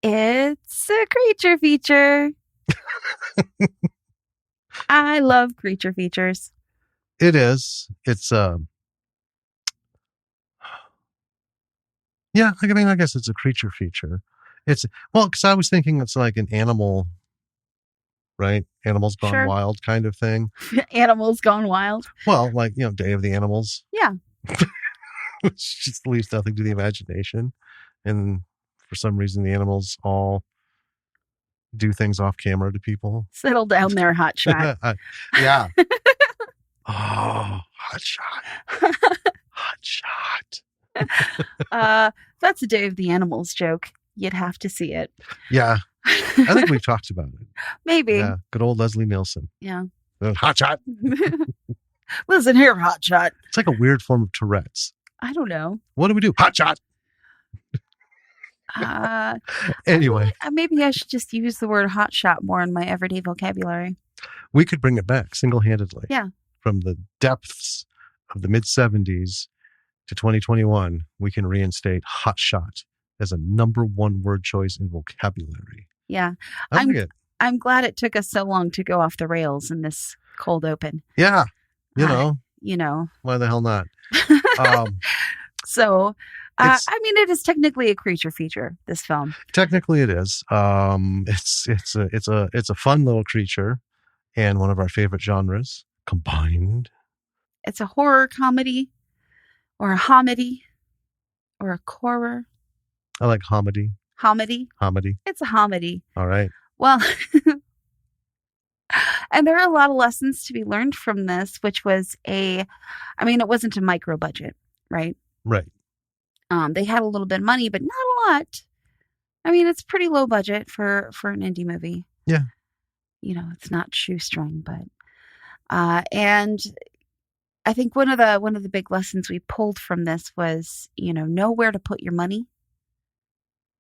It's a creature feature. I love creature features. It is. It's yeah. I mean, I guess it's a creature feature. It's because I was thinking it's like an animal, right? Animals Gone Sure. Wild kind of thing. Animals Gone Wild. Well, like Day of the Animals. Yeah. Which just leaves nothing to the imagination, and for some reason, the animals all do things off camera to people. Settle down there, hot shot. Yeah. Oh, hot shot. Hot shot. That's a Day of the Animals joke. You'd have to see it. Yeah. I think we've talked about it. Maybe. Yeah. Good old Leslie Nielsen. Yeah. Hot shot. Listen here, hot shot. It's like a weird form of Tourette's. I don't know. What do we do? Hot shot. Anyway. Maybe I should just use the word hot shot more in my everyday vocabulary. We could bring it back single-handedly. Yeah. From the depths of the mid-70s to 2021, we can reinstate hot shot as a number one word choice in vocabulary. Yeah. I like it. I'm glad it took us so long to go off the rails in this cold open. Yeah. Why the hell not? So, I mean, it is technically a creature feature, this film. Technically it is. It's a fun little creature and one of our favorite genres combined. It's a horror comedy or a homedy or a horror. I like homedy. Homedy? Homedy. It's a homedy. All right. Well, and there are a lot of lessons to be learned from this, which was it wasn't a micro budget, right? Right. They had a little bit of money, but not a lot. I mean, it's pretty low budget for an indie movie. Yeah. It's not shoestring, but and I think one of the big lessons we pulled from this was, know where to put your money.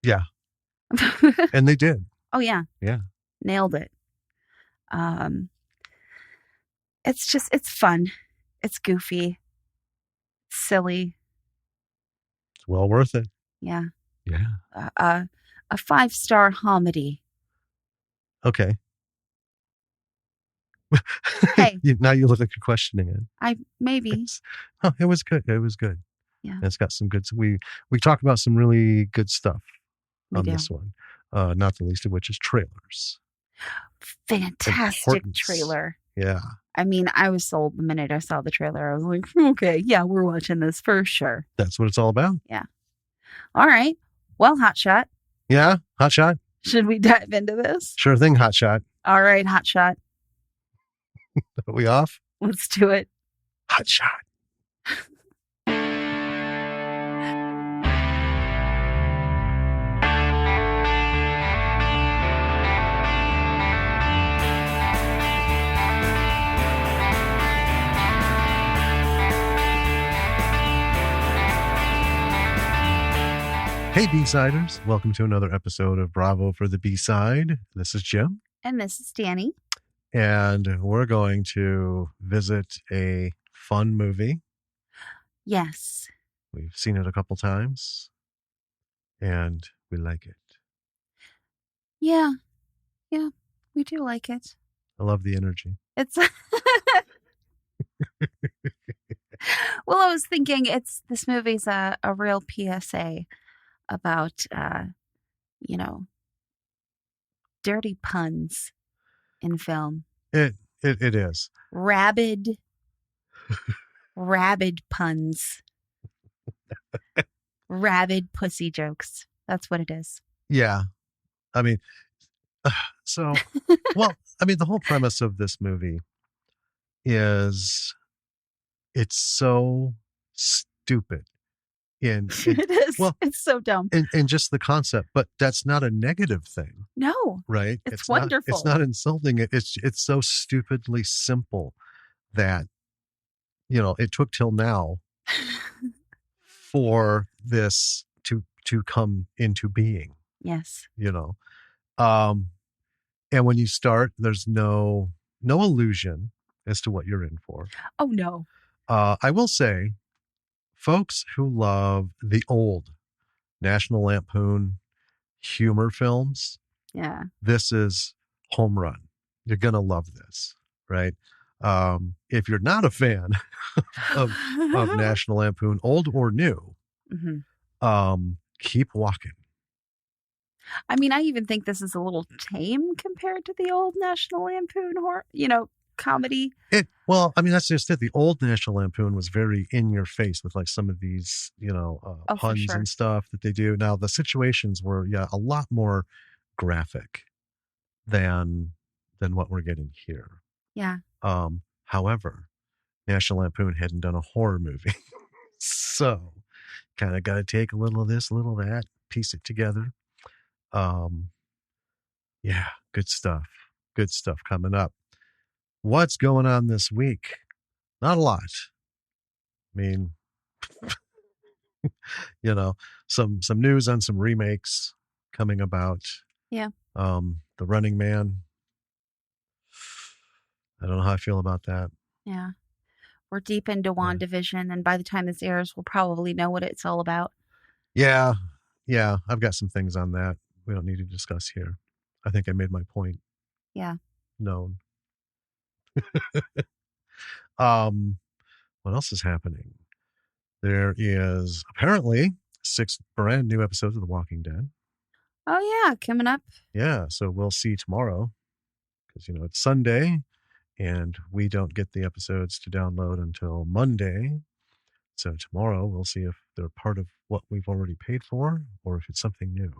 Yeah. And they did. Oh yeah. Yeah. Nailed it. It's fun. It's goofy. It's silly. It's well worth it. Yeah. Yeah. A 5-star homedy. Okay. Hey. Now you look like you're questioning it. Maybe. It was good. It was good. Yeah. And it's got some good. We talk about some really good stuff on this one. Not the least of which is trailers. Fantastic trailer. Yeah. I mean, I was sold the minute I saw the trailer. I was like, okay, yeah, we're watching this for sure. That's what it's all about. Yeah. All right. Well, Hotshot. Yeah, Hotshot. Should we dive into this? Sure thing, Hotshot. All right, Hotshot. Are we off? Let's do it. Hotshot. Hey B-Siders, welcome to another episode of Bravo for the B-Side. This is Jim. And this is Danny. And we're going to visit a fun movie. Yes. We've seen it a couple times, and we like it. Yeah. Yeah, we do like it. I love the energy. It's... Well, I was thinking this movie's a real PSA about, dirty puns in film. It is. Rabid puns. Rabid pussy jokes. That's what it is. Yeah. I mean, the whole premise of this movie is it's so stupid. It is. Well, it's so dumb. And just the concept, but that's not a negative thing. No. Right? It's wonderful. It's not insulting. It's so stupidly simple that, it took till now for this to come into being. Yes. And when you start, there's no illusion as to what you're in for. Oh, no. I will say, folks who love the old National Lampoon humor films, Yeah. this is home run. You're gonna love this, right? If you're not a fan of National Lampoon, old or new, Hmm. keep walking. I mean, I even think this is a little tame compared to the old National Lampoon horror, comedy. Well, I mean, that's just it. The old National Lampoon was very in your face with like some of these, Oh, for puns sure. and stuff that they do. Now the situations were, yeah, a lot more graphic than what we're getting here. Yeah. However, National Lampoon hadn't done a horror movie, so kind of got to take a little of this, a little of that, piece it together. Um, yeah, good stuff. Good stuff coming up. What's going on this week? Not a lot. I mean, you know, some news on some remakes coming about. Yeah. The Running Man. I don't know how I feel about that. Yeah. We're deep into Yeah. WandaVision, and by the time this airs, we'll probably know what it's all about. Yeah, yeah. I've got some things on that we don't need to discuss here. I think I made my point Yeah. known. Um, what else is happening? There is apparently 6 brand new episodes of The Walking Dead. Oh, yeah. Coming up. Yeah, so we'll see tomorrow because it's Sunday and we don't get the episodes to download until Monday. So tomorrow we'll see if they're part of what we've already paid for or if it's something new.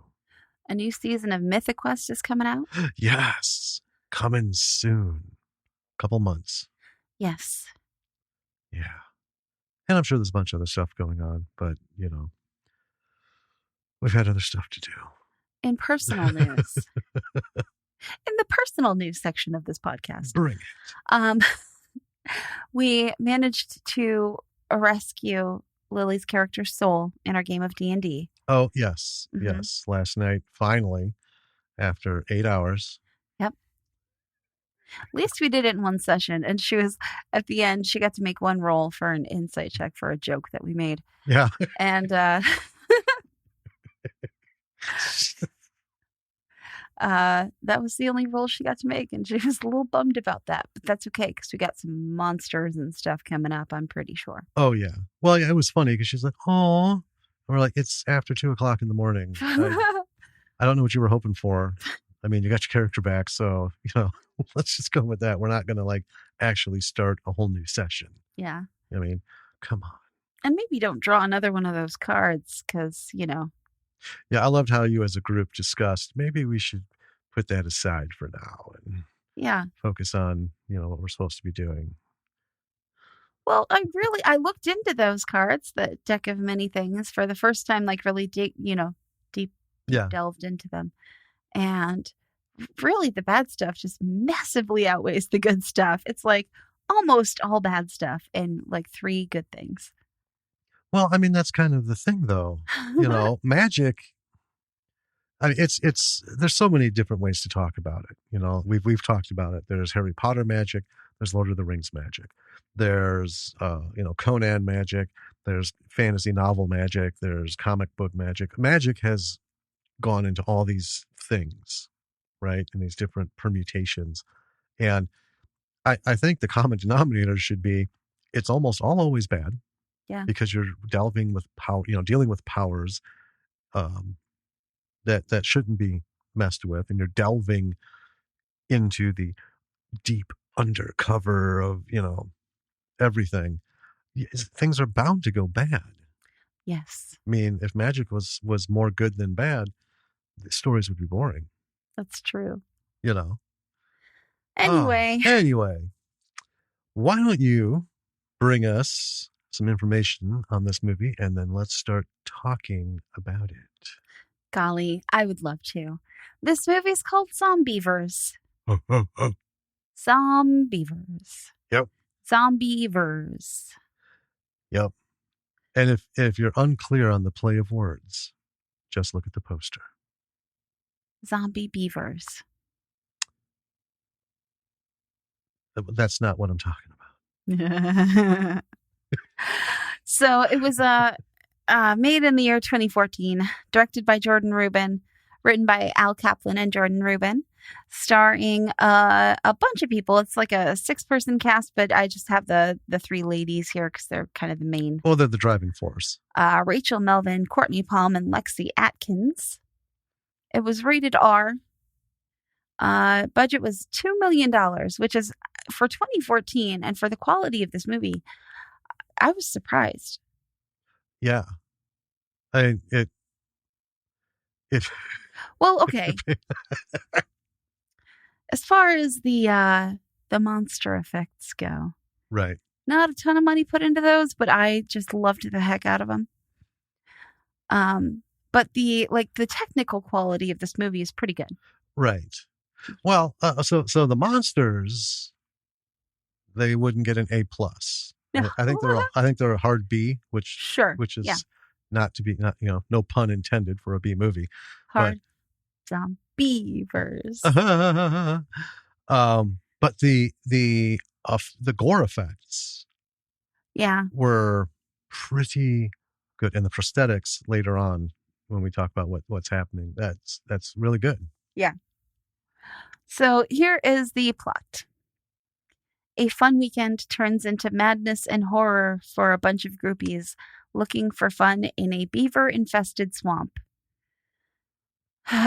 A new season of Mythic Quest is coming out. Yes, coming soon. Couple months. Yes. Yeah. And I'm sure there's a bunch of other stuff going on, but we've had other stuff to do. In personal news, in the personal news section of this podcast, Bring it. um, we managed to rescue Lily's character's soul in our game of D&D. Oh, yes. Mhm. Yes. Last night, finally, after 8 hours. Yep. At least we did it in one session. And she was, at the end, she got to make one roll for an insight check for a joke that we made. Yeah. And that was the only roll she got to make. And she was a little bummed about that. But that's okay because we got some monsters and stuff coming up, I'm pretty sure. Oh, yeah. Well, yeah, it was funny because she's like, oh, we're like, it's after 2:00 in the morning. I don't know what you were hoping for. I mean, you got your character back, so let's just go with that. We're not going to actually start a whole new session. Yeah. I mean, come on. And maybe don't draw another one of those cards because, Yeah, I loved how you as a group discussed maybe we should put that aside for now and focus on, what we're supposed to be doing. Well, I looked into those cards, the deck of many things, for the first time, really deep delved into them. And really the bad stuff just massively outweighs the good stuff. It's almost all bad stuff and 3 good things. Well, I mean, that's kind of the thing though. Magic, I mean, it's there's so many different ways to talk about it. We've talked about it. There's Harry Potter magic, there's Lord of the Rings magic. There's Conan magic, there's fantasy novel magic, there's comic book magic. Magic has gone into all these things, right? And these different permutations. And I think the common denominator should be it's almost always bad. Yeah. Because you're delving with power, dealing with powers that shouldn't be messed with, and you're delving into the deep undercover of everything. Things are bound to go bad. Yes. I mean, if magic was more good than bad, the stories would be boring. That's true. Anyway, why don't you bring us some information on this movie and then let's start talking about it. Golly, I would love to. This movie is called Zombeavers. Oh. Zombeavers. Yep. Zombeavers. Yep. And if you're unclear on the play of words, just look at the poster. Zombie beavers. That's not what I'm talking about. So it was made in the year 2014, directed by Jordan Rubin, written by Al Kaplan and Jordan Rubin, starring a bunch of people. It's like a 6-person cast, but I just have the 3 ladies here because they're kind of the main. Well, they're the driving force. Rachel Melvin, Courtney Palm, and Lexi Atkins. It was rated R. Budget was $2 million, which is for 2014, and for the quality of this movie, I was surprised. Yeah. It well, okay. As far as the monster effects go, right? Not a ton of money put into those, but I just loved the heck out of them. But the technical quality of this movie is pretty good. Right. Well, so the monsters, they wouldn't get an A+. I think they're a hard B, which is not no pun intended for a B movie. Hard Zombeavers. But the gore effects, were pretty good, and the prosthetics later on when we talk about what's happening, that's really good. Yeah. So here is the plot. A fun weekend turns into madness and horror for a bunch of groupies looking for fun in a beaver-infested swamp.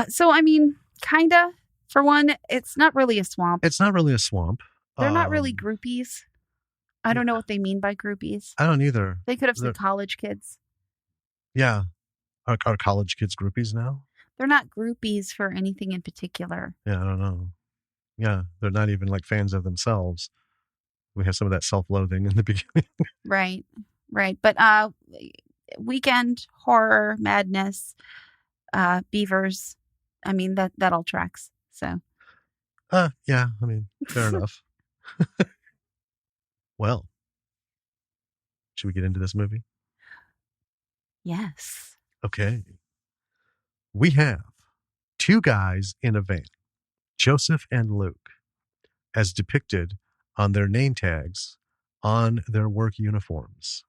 So, I mean, kinda. For one, it's not really a swamp. It's not really a swamp. They're not really groupies. I don't know what they mean by groupies. I don't either. They could have said college kids. Yeah. Are college kids groupies now? They're not groupies for anything in particular. Yeah, I don't know. Yeah, they're not even like fans of themselves. We have some of that self-loathing in the beginning. Right. But weekend, horror, madness, beavers. I mean, that all tracks. So. Yeah, I mean, fair enough. Well, should we get into this movie? Yes. Okay. We have 2 guys in a van, Joseph and Luke, as depicted on their name tags on their work uniforms.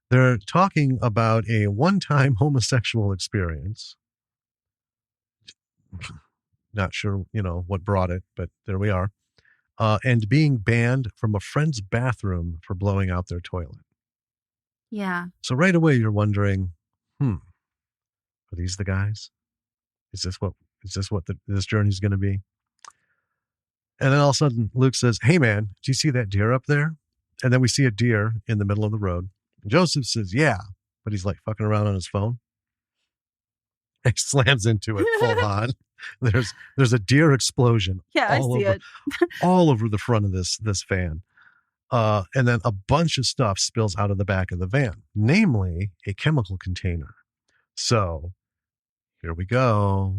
They're talking about a one-time homosexual experience. Not sure, what brought it, but there we are. And being banned from a friend's bathroom for blowing out their toilet. Yeah. So right away you're wondering, are these the guys? Is this what this journey is going to be? And then all of a sudden Luke says, "Hey man, do you see that deer up there?" And then we see a deer in the middle of the road. And Joseph says, "Yeah," but he's like fucking around on his phone. He slams into it full on. There's a deer explosion. Yeah, I see it. all over the front of this van. And then a bunch of stuff spills out of the back of the van, namely a chemical container. So here we go.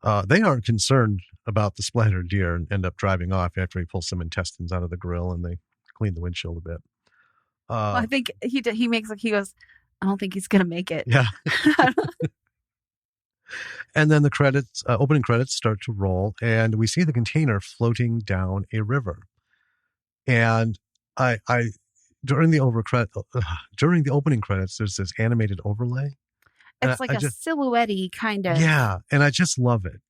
They aren't concerned about the splattered deer and end up driving off after he pulls some intestines out of the grill and they clean the windshield a bit. Well, I think he goes, "I don't think he's going to make it." Yeah. And then the credits, opening credits start to roll, and we see the container floating down a river. And I during the opening credits, there's this animated overlay. It's like a silhouette-y kind of. Yeah, and I just love it.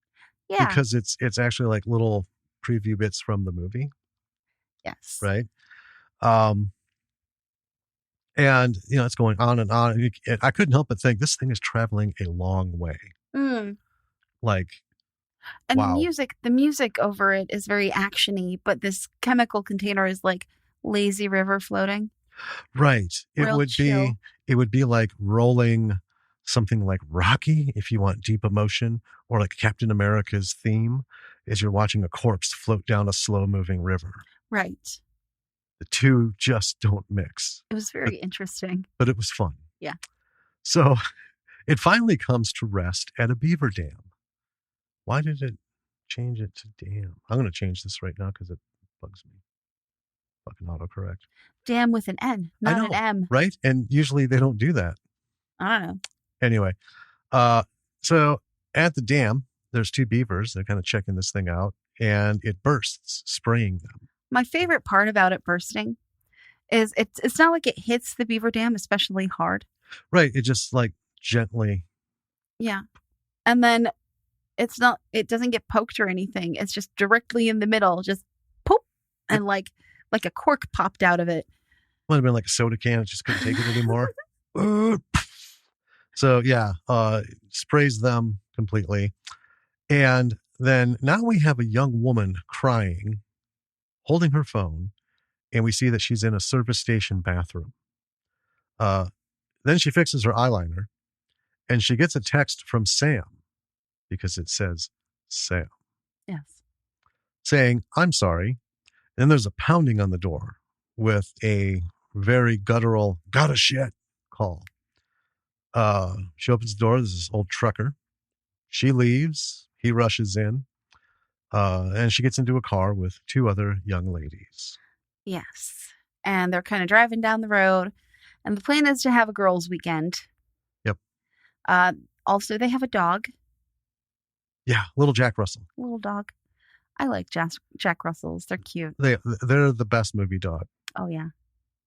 Yeah. Because it's actually like little preview bits from the movie. Yes. Right. And it's going on and on. And I couldn't help but think this thing is traveling a long way. Like, and wow. the music over it is very actiony, but this chemical container is like lazy river floating. Right. It would be like rolling something like Rocky, if you want deep emotion, or like Captain America's theme, as you're watching a corpse float down a slow moving river. Right. The two just don't mix. It was very interesting. But it was fun. Yeah. So it finally comes to rest at a beaver dam. Why did it change it to dam? I'm going to change this right now because it bugs me. Fucking autocorrect. Dam with an N, not an M. Right? And usually they don't do that. I don't know. Anyway, so at the dam, there's 2 beavers. They're kind of checking this thing out, and it bursts, spraying them. My favorite part about it bursting is it's not like it hits the beaver dam especially hard. Right. It just like gently. Yeah. And then it doesn't get poked or anything. It's just directly in the middle, just poop, and like a cork popped out of it. Might have been like a soda can. It just couldn't take it anymore. So yeah, sprays them completely. And then now we have a young woman crying, holding her phone, and we see that she's in a service station bathroom. Then she fixes her eyeliner, and she gets a text from Sam, because it says Sam. Yes. Saying, I'm sorry. And then there's a pounding on the door with a very guttural, gotta shit call. She opens the door. There's this old trucker. She leaves. He rushes in. And she gets into a car with two other young ladies. Yes. And they're kind of driving down the road. And the plan is to have a girls' weekend. Yep. Also, they have a dog. Yeah, little Jack Russell. Little dog. I like Jack Russells. They're cute. They're the best movie dog. Oh, yeah.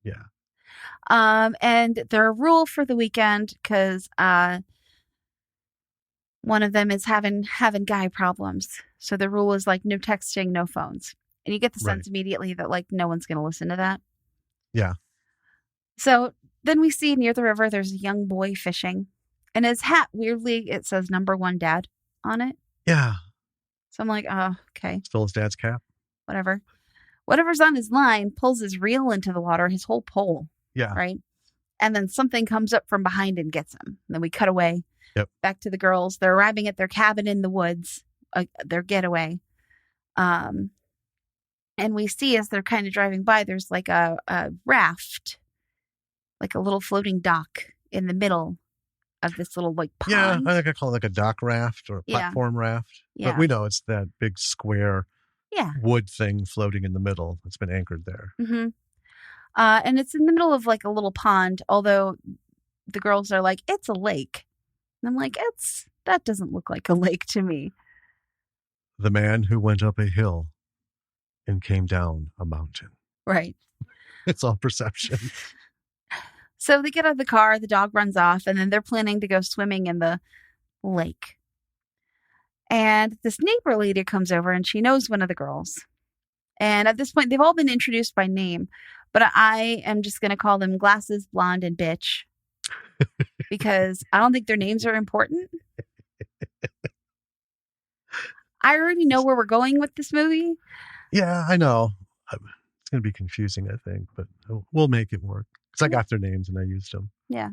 Yeah. And their rule for the weekend, because one of them is having guy problems. So the rule is like no texting, no phones. And you get the sense immediately that like no one's going to listen to that. Yeah. So then we see near the river, there's a young boy fishing. And his hat, weirdly, it says #1 dad on it. Yeah. So I'm like, oh, okay. Still his dad's cap. Whatever. Whatever's on his line pulls his reel into the water, his whole pole. Yeah. Right. And then something comes up from behind and gets him. And then we cut away. Yep. Back to the girls. They're arriving at their cabin in the woods, their getaway. And we see as they're kind of driving by, there's like a raft, like a little floating dock in the middle of this little like pond. Yeah, I think I call it like a dock raft or a platform raft. Yeah. But we know it's that big square yeah. wood thing floating in the middle. It's been anchored there. Mm-hmm. And it's in the middle of like a little pond, although the girls are like, it's a lake. And I'm like, that doesn't look like a lake to me. The man who went up a hill and came down a mountain. Right. It's all perception. So they get out of the car, the dog runs off, and then they're planning to go swimming in the lake. And this neighbor lady comes over and she knows one of the girls. And at this point, they've all been introduced by name, but I am just going to call them Glasses, Blonde, and Bitch because I don't think their names are important. I already know where we're going with this movie. Yeah, I know. It's going to be confusing, I think, but we'll make it work. Because I got their names and I used them. Yeah.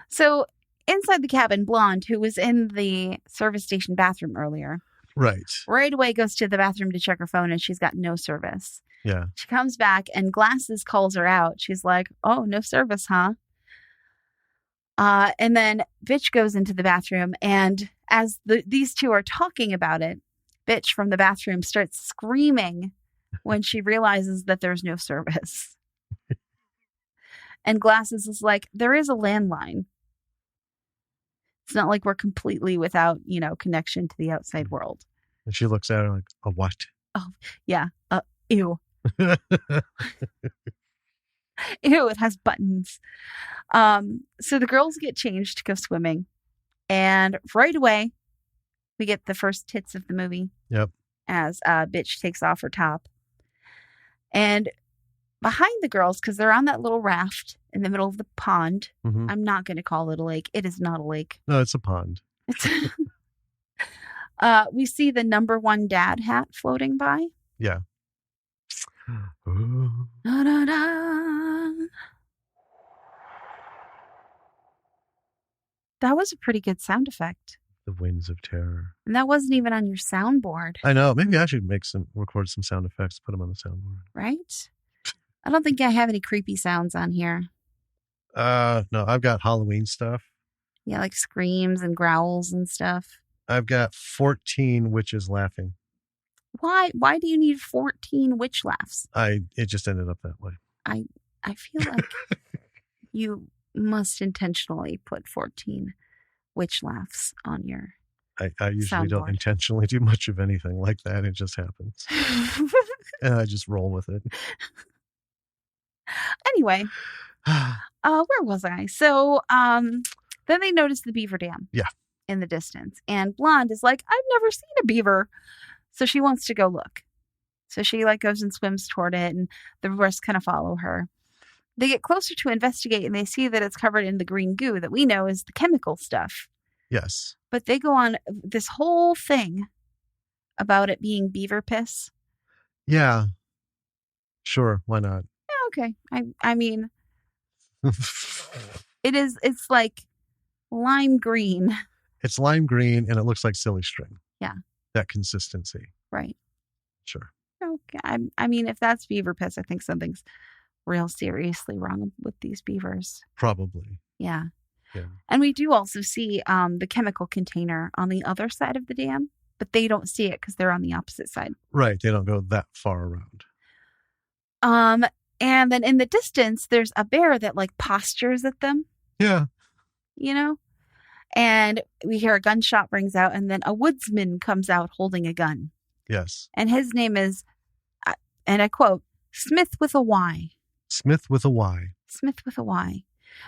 So inside the cabin, Blonde, who was in the service station bathroom earlier, right away goes to the bathroom to check her phone and she's got no service. Yeah. She comes back and Glasses calls her out. She's like, oh, no service, huh? And then Bitch goes into the bathroom, and as these two are talking about it, Bitch from the bathroom starts screaming when she realizes that there's no service. And Glasses is like, there is a landline. It's not like we're completely without, connection to the outside world. And she looks at her like, a what? Oh, yeah. Ew. Ew, it has buttons. So the girls get changed to go swimming. And right away, we get the first tits of the movie. Yep. As Bitch takes off her top. And behind the girls, because they're on that little raft in the middle of the pond. Mm-hmm. I'm not going to call it a lake. It is not a lake. No, it's a pond. We see the #1 dad hat floating by. Yeah. Da, da, da. That was a pretty good sound effect. The winds of terror. And that wasn't even on your soundboard. I know. Maybe I should record some sound effects, put them on the soundboard. Right? I don't think I have any creepy sounds on here. No, I've got Halloween stuff. Yeah, like screams and growls and stuff. I've got 14 witches laughing. Why do you need 14 witch laughs? It just ended up that way. I feel like you must intentionally put 14 witch laughs on your I usually soundboard. Don't intentionally do much of anything like that. It just happens. And I just roll with it. Anyway, where was I? So then they noticed the beaver dam. Yeah. in the distance. And Blonde is like, I've never seen a beaver. So she wants to go look. So she like goes and swims toward it, and the rest kind of follow her. They get closer to investigate, and they see that it's covered in the green goo that we know is the chemical stuff. Yes. But they go on this whole thing about it being beaver piss. Yeah. Sure. Why not? Yeah, okay. I mean, it's like lime green. It's lime green, and it looks like silly string. Yeah. That consistency. Right. Sure. Okay. I mean, if that's beaver piss, I think something's real seriously wrong with these beavers. Probably. Yeah. Yeah. And we do also see the chemical container on the other side of the dam, but they don't see it because they're on the opposite side. Right. They don't go that far around. And then in the distance, there's a bear that like postures at them. Yeah. You know? And we hear a gunshot rings out, and then a woodsman comes out holding a gun. Yes. And his name is, and I quote, Smith with a Y. Smith with a Y. Smith with a Y.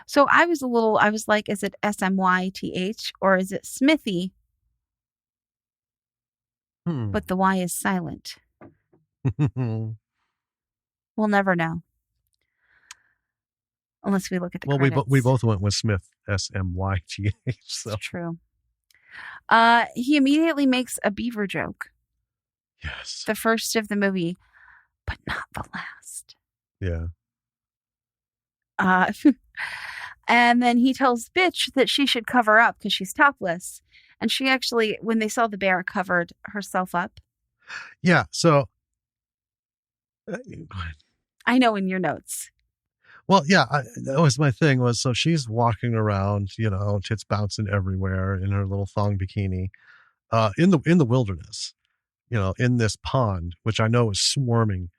So I was like, is it SMYTH or is it Smithy? But the Y is silent. We'll never know. Unless we look at the credits. We both went with Smith, SMYTH. So. It's true. He immediately makes a beaver joke. Yes. The first of the movie, but not the last. Yeah. And then he tells Bitch that she should cover up because she's topless. And she actually, when they saw the bear, covered herself up. Yeah. So. I know in your notes. Well, yeah, that was my thing was, so she's walking around, tits bouncing everywhere in her little thong bikini, in the wilderness, in this pond, which I know is swarming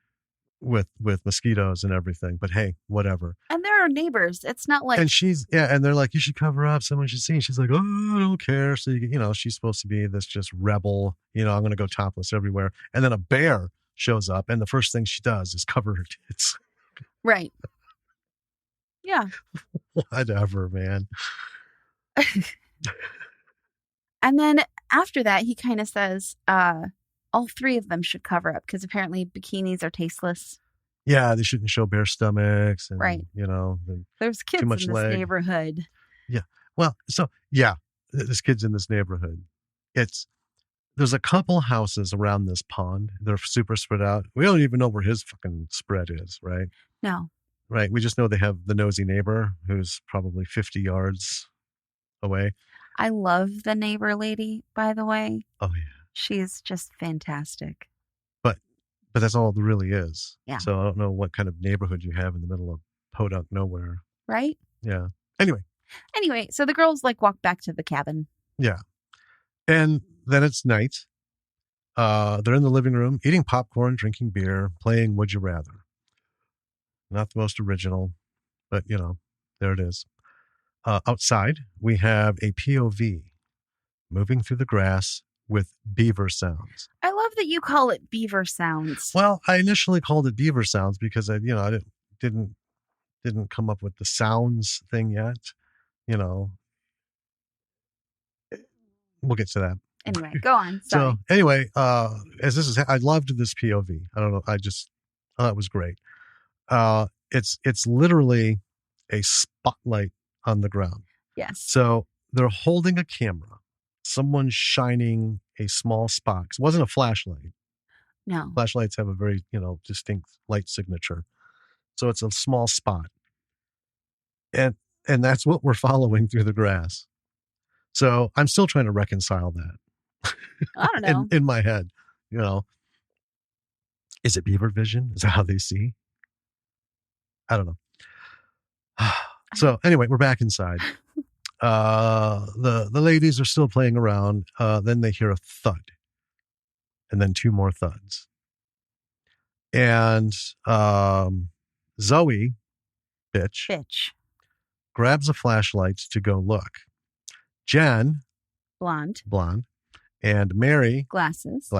with mosquitoes and everything, but hey, whatever. And there are neighbors. It's not like. And and they're like, you should cover up. Someone should see. And she's like, oh, I don't care. So, she's supposed to be this just rebel, I'm going to go topless everywhere. And then a bear shows up, and the first thing she does is cover her tits. Right. Yeah. Whatever, man. And then after that, he kind of says all three of them should cover up because apparently bikinis are tasteless. Yeah, they shouldn't show bare stomachs. And, right. There's kids in this neighborhood. Yeah. Well, so, yeah, there's kids in this neighborhood. There's a couple houses around this pond. They're super spread out. We don't even know where his fucking spread is, right? No. Right. We just know they have the nosy neighbor who's probably 50 yards away. I love the neighbor lady, by the way. Oh, yeah. She's just fantastic. But that's all there really is. Yeah. So I don't know what kind of neighborhood you have in the middle of podunk nowhere. Right? Yeah. Anyway, so the girls walk back to the cabin. Yeah. And then it's night. They're in the living room, eating popcorn, drinking beer, playing Would You Rather. Not the most original, but, there it is. Outside, we have a POV moving through the grass with beaver sounds. I love that you call it beaver sounds. Well, I initially called it beaver sounds because I didn't come up with the sounds thing yet. We'll get to that. Anyway, go on. Sorry. So anyway, I loved this POV. I don't know. I thought it was great. It's literally a spotlight on the ground. Yes. So they're holding a camera. Someone's shining a small spot. It wasn't a flashlight. No. Flashlights have a very, distinct light signature. So it's a small spot. And that's what we're following through the grass. So I'm still trying to reconcile that. I don't know. in my head, is it beaver vision? Is that how they see? I don't know. So anyway, we're back inside. The ladies are still playing around. Then they hear a thud, and then two more thuds. And Zoe, bitch, grabs a flashlight to go look. Jen, blonde, and Mary, glasses,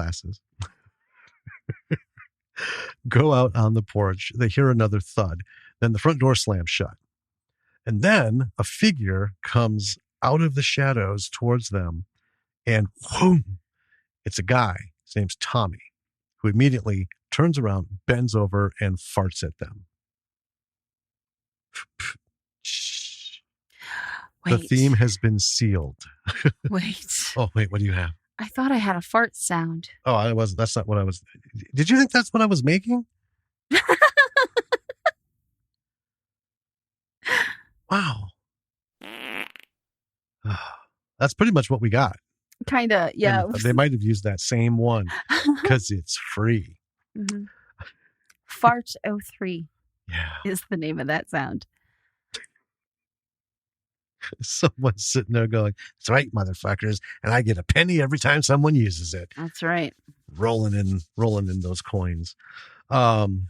go out on the porch. They hear another thud. Then the front door slams shut. And then a figure comes out of the shadows towards them, and whoom, it's a guy. His name's Tommy, who immediately turns around, bends over, and farts at them. Wait. The theme has been sealed. Wait. Oh, wait, what do you have? I thought I had a fart sound. Oh, I wasn't. That's not what I was. Did you think that's what I was making? Wow. That's pretty much what we got. Kind of, yeah. And they might have used that same one because it's free. Mm-hmm. Fart 03 yeah. is the name of that sound. Someone's sitting there going, "That's right, motherfuckers, and I get a penny every time someone uses it." That's right. Rolling in those coins. And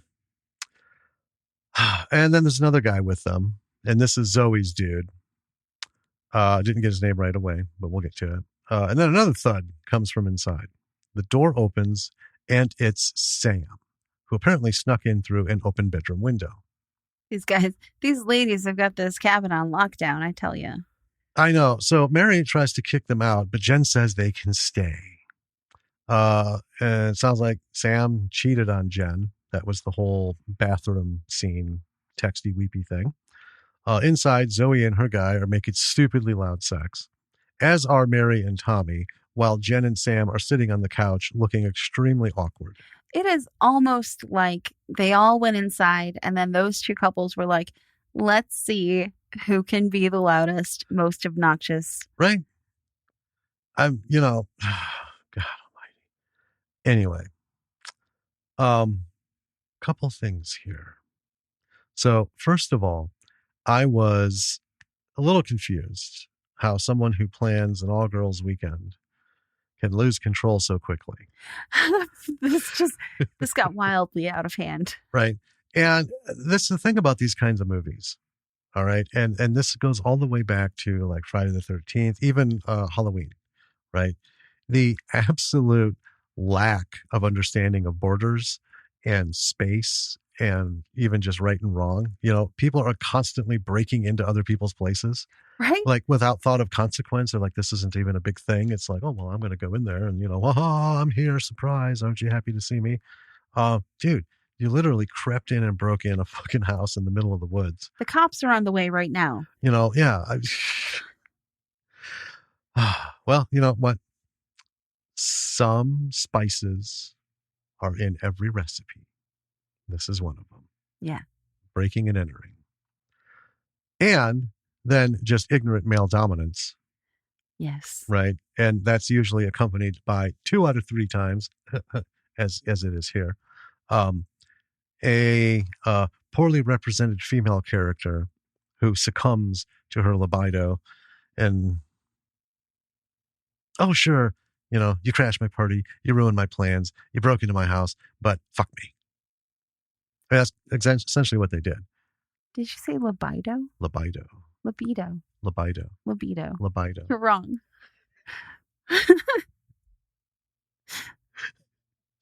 then there's another guy with them, and this is Zoe's dude. Didn't get his name right away, but we'll get to it. And then another thud comes from inside. The door opens, and it's Sam, who apparently snuck in through an open bedroom window. These ladies have got this cabin on lockdown, I tell you. I know. So Mary tries to kick them out, but Jen says they can stay. And it sounds like Sam cheated on Jen. That was the whole bathroom scene, texty, weepy thing. Inside, Zoe and her guy are making stupidly loud sex, as are Mary and Tommy, while Jen and Sam are sitting on the couch looking extremely awkward. It is almost like they all went inside, and then those two couples were like, let's see who can be the loudest, most obnoxious. Right? God almighty. Anyway, couple things here. So first of all, I was a little confused how someone who plans an all-girls weekend can lose control so quickly. This got wildly out of hand. Right. And that's the thing about these kinds of movies. All right. And this goes all the way back to like Friday the 13th, even Halloween. Right. The absolute lack of understanding of borders and space and even just right and wrong. People are constantly breaking into other people's places. Right. Like without thought of consequence. They're like, this isn't even a big thing. It's like, oh, well, I'm going to go in there and, I'm here. Surprise. Aren't you happy to see me? Dude, you literally crept in and broke in a fucking house in the middle of the woods. The cops are on the way right now. Yeah. Well, you know what? Some spices are in every recipe. This is one of them. Yeah. Breaking and entering. And then just ignorant male dominance. Yes. Right. And that's usually accompanied by 2 out of 3 times, as it is here, a poorly represented female character who succumbs to her libido and, oh, sure, you crashed my party, you ruined my plans, you broke into my house, but fuck me. That's essentially what they did. Did you say libido? Libido. Libido. Libido. Libido. Libido. You're wrong.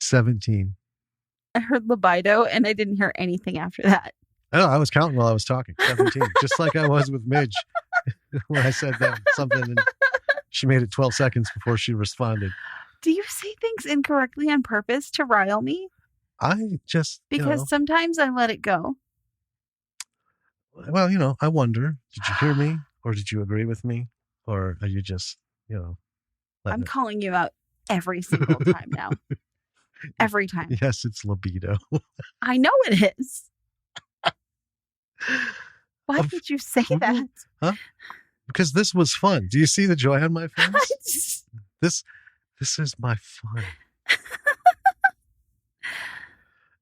17. I heard libido and I didn't hear anything after that. I know, I was counting while I was talking. 17. Just like I was with Midge when I said that something and she made it 12 seconds before she responded. Do you say things incorrectly on purpose to rile me? I just... Because sometimes I let it go. Well, I wonder, did you hear me? Or did you agree with me? Or are you just, I'm calling you out every single time now. Every time. Yes, it's libido. I know it is. Why did you say that? Huh? Because this was fun. Do you see the joy on my face? This is my fun.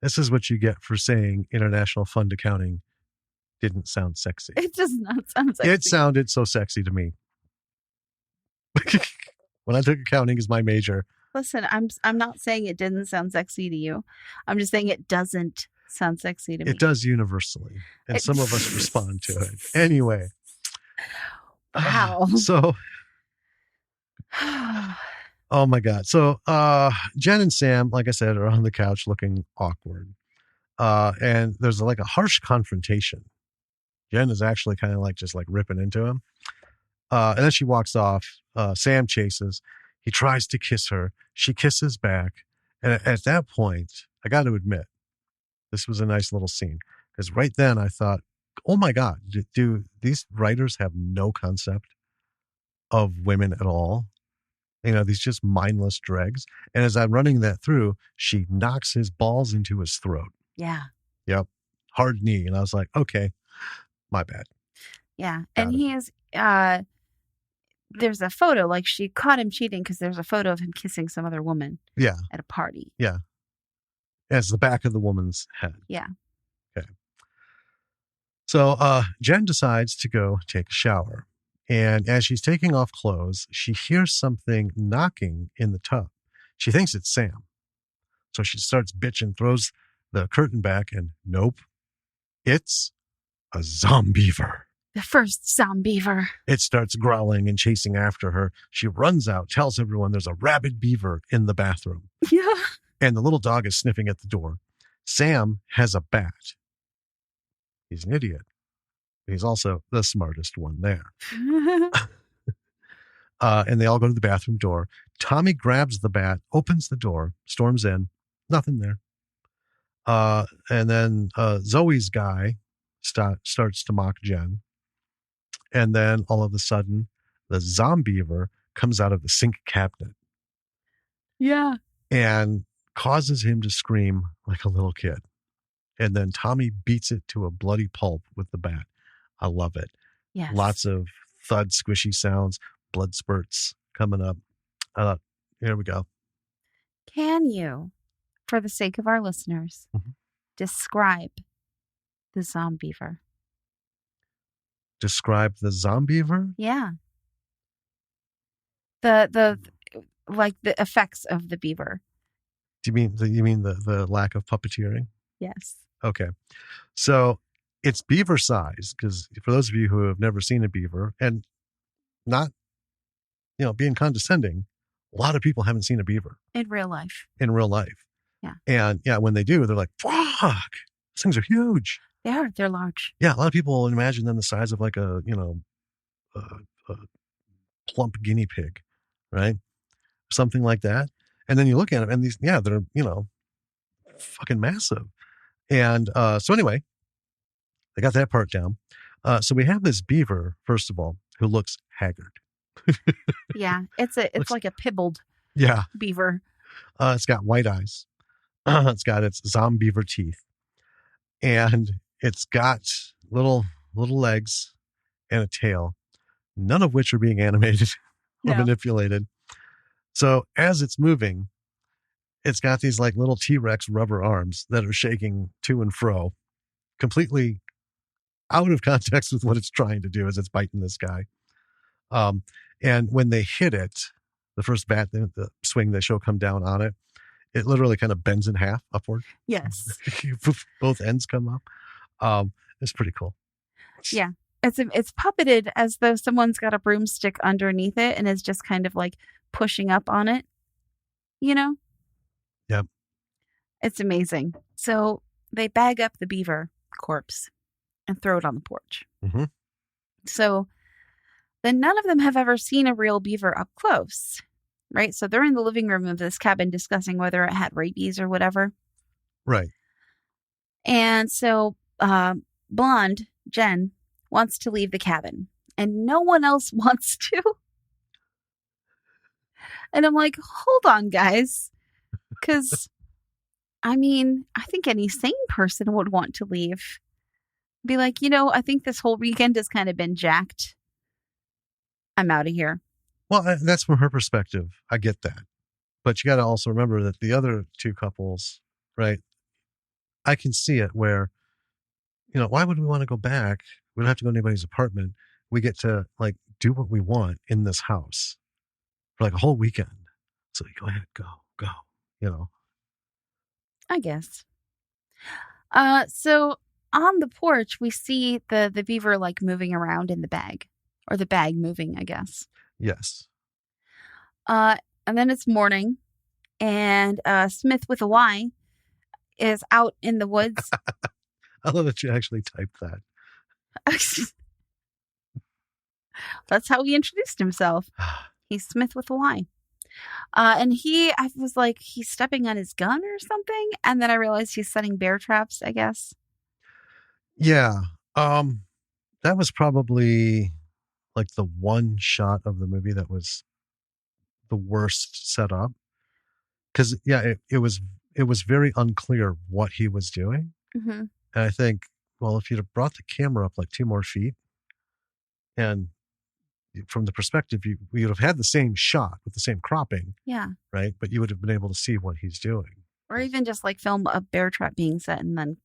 This is what you get for saying International Fund Accounting didn't sound sexy. It does not sound sexy. It sounded so sexy to me. When I took accounting as my major. Listen, I'm not saying it didn't sound sexy to you. I'm just saying it doesn't sound sexy to me. It does universally. And some of us respond to it. Anyway. Wow. So. Oh my God. So Jen and Sam, like I said, are on the couch looking awkward. And there's like a harsh confrontation. Jen is actually kind of like just like ripping into him. And then she walks off. Sam chases. He tries to kiss her. She kisses back. And at that point, I got to admit, this was a nice little scene. Because right then I thought, oh my God, do these writers have no concept of women at all? These just mindless dregs. And as I'm running that through, she knocks his balls into his throat. Yeah. Yep. Hard knee. And I was like, okay, my bad. Yeah. And he is, there's a photo, like she caught him cheating because there's a photo of him kissing some other woman. Yeah. At a party. Yeah. As the back of the woman's head. Yeah. Okay. So Jen decides to go take a shower. And as she's taking off clothes, she hears something knocking in the tub. She thinks it's Sam. So she starts bitching, throws the curtain back, and nope, it's a Zombeaver. The first Zombeaver. It starts growling and chasing after her. She runs out, tells everyone there's a rabid beaver in the bathroom. Yeah. And the little dog is sniffing at the door. Sam has a bat. He's an idiot. He's also the smartest one there. And they all go to the bathroom door. Tommy grabs the bat, opens the door, storms in. Nothing there. And then Zoe's guy starts to mock Jen. And then all of a sudden, the Zombeaver comes out of the sink cabinet. Yeah. And causes him to scream like a little kid. And then Tommy beats it to a bloody pulp with the bat. I love it. Yes. Lots of thud, squishy sounds, blood spurts coming up. Here we go. Can you, for the sake of our listeners, describe the Zombeaver? Describe the Zombeaver? Yeah. The effects of the beaver. Do you mean the lack of puppeteering? Yes. Okay. So it's beaver size, because for those of you who have never seen a beaver, and not, being condescending, a lot of people haven't seen a beaver. In real life. Yeah. And when they do, they're like, fuck, these things are huge. They're large. Yeah. A lot of people imagine them the size of like a plump guinea pig, right? Something like that. And then you look at them and they're, fucking massive. And so anyway, they got that part down. So we have this beaver, first of all, who looks haggard. Yeah, it's like a pibbled beaver. It's got white eyes. It's got its Zombeaver teeth. And it's got little legs and a tail, none of which are being animated or manipulated. So as it's moving, it's got these like little T-Rex rubber arms that are shaking to and fro, completely out of context with what it's trying to do as it's biting this guy. And when they hit it, the first bat, the swing they show come down on it, it literally kind of bends in half upward. Yes. Both ends come up. It's pretty cool. Yeah. It's puppeted as though someone's got a broomstick underneath it and is just kind of like pushing up on it. Yep. It's amazing. So they bag up the beaver corpse and throw it on the porch. Mm-hmm. So then none of them have ever seen a real beaver up close, right? So they're in the living room of this cabin discussing whether it had rabies or whatever. Right. And so blonde Jen wants to leave the cabin and no one else wants to. And I'm like, hold on, guys. Because, I think any sane person would want to leave. Be like, I think this whole weekend has kind of been jacked. I'm out of here. Well, that's from her perspective. I get that. But you got to also remember that the other two couples, right? I can see it where, why would we want to go back? We don't have to go to anybody's apartment. We get to like do what we want in this house for like a whole weekend. So go ahead, go. I guess. So on the porch, we see the beaver like moving around in the bag, or the bag moving, I guess. Yes. And then it's morning, and Smith with a Y is out in the woods. I love that you actually typed that. That's how he introduced himself. He's Smith with a Y. And I was like, he's stepping on his gun or something. And then I realized he's setting bear traps, I guess. Yeah. That was probably like the one shot of the movie that was the worst set up. Because it was very unclear what he was doing. Mm-hmm. And I think, well, if you'd have brought the camera up like 2 more feet, and from the perspective, you would have had the same shot with the same cropping. Yeah. Right. But you would have been able to see what he's doing. Or even just like film a bear trap being set and then,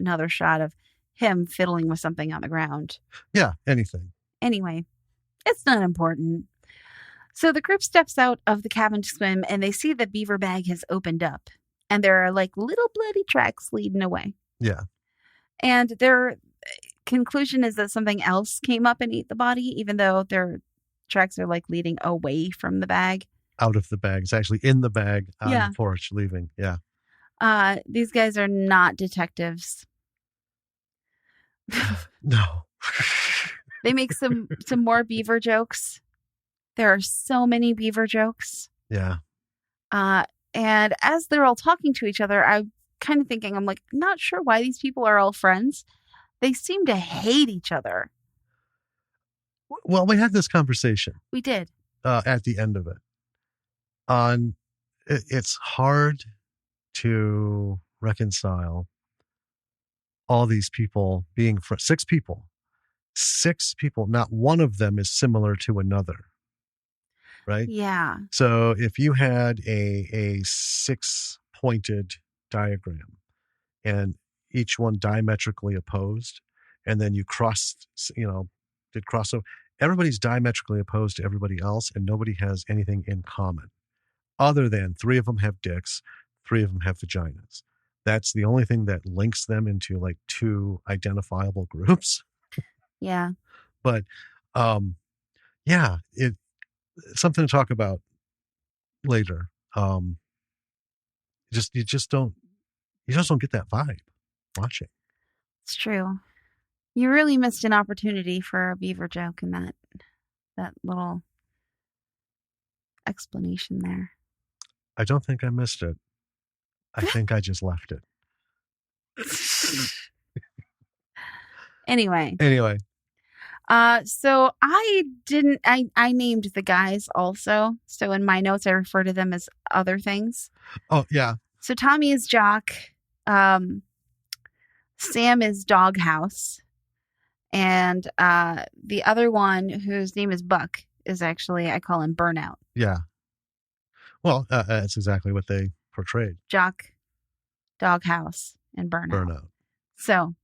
another shot of him fiddling with something on the ground. Yeah. Anything. Anyway, it's not important. So the group steps out of the cabin to swim and they see the beaver bag has opened up and there are like little bloody tracks leading away. Yeah. And their conclusion is that something else came up and ate the body, even though their tracks are like leading away from the bag. Out of the bag. It's actually in the bag on the porch leaving. Yeah. These guys are not detectives. No. They make some more beaver jokes. There are so many beaver jokes. Yeah. And as they're all talking to each other, I'm kind of thinking, I'm like, not sure why these people are all friends. They seem to hate each other. Well, we had this conversation. We did. At the end of it. It's hard to reconcile all these people being 6 people. 6 people, not one of them is similar to another. Right? Yeah. So if you had a 6-pointed diagram and each one diametrically opposed, and then you did crossover, everybody's diametrically opposed to everybody else, and nobody has anything in common other than 3 of them have dicks, 3 of them have vaginas. That's the only thing that links them into like 2 identifiable groups. Yeah. But it's something to talk about later. You just don't get that vibe watching. It's true. You really missed an opportunity for a beaver joke in that little explanation there. I don't think I missed it. I think I just left it. Anyway. So I named the guys also. So in my notes, I refer to them as other things. Oh, yeah. So Tommy is Jock. Sam is Doghouse. And the other one, whose name is Buck, is actually, I call him Burnout. Yeah. Well, that's exactly what they portrayed. Jock, Doghouse, and Burnout. So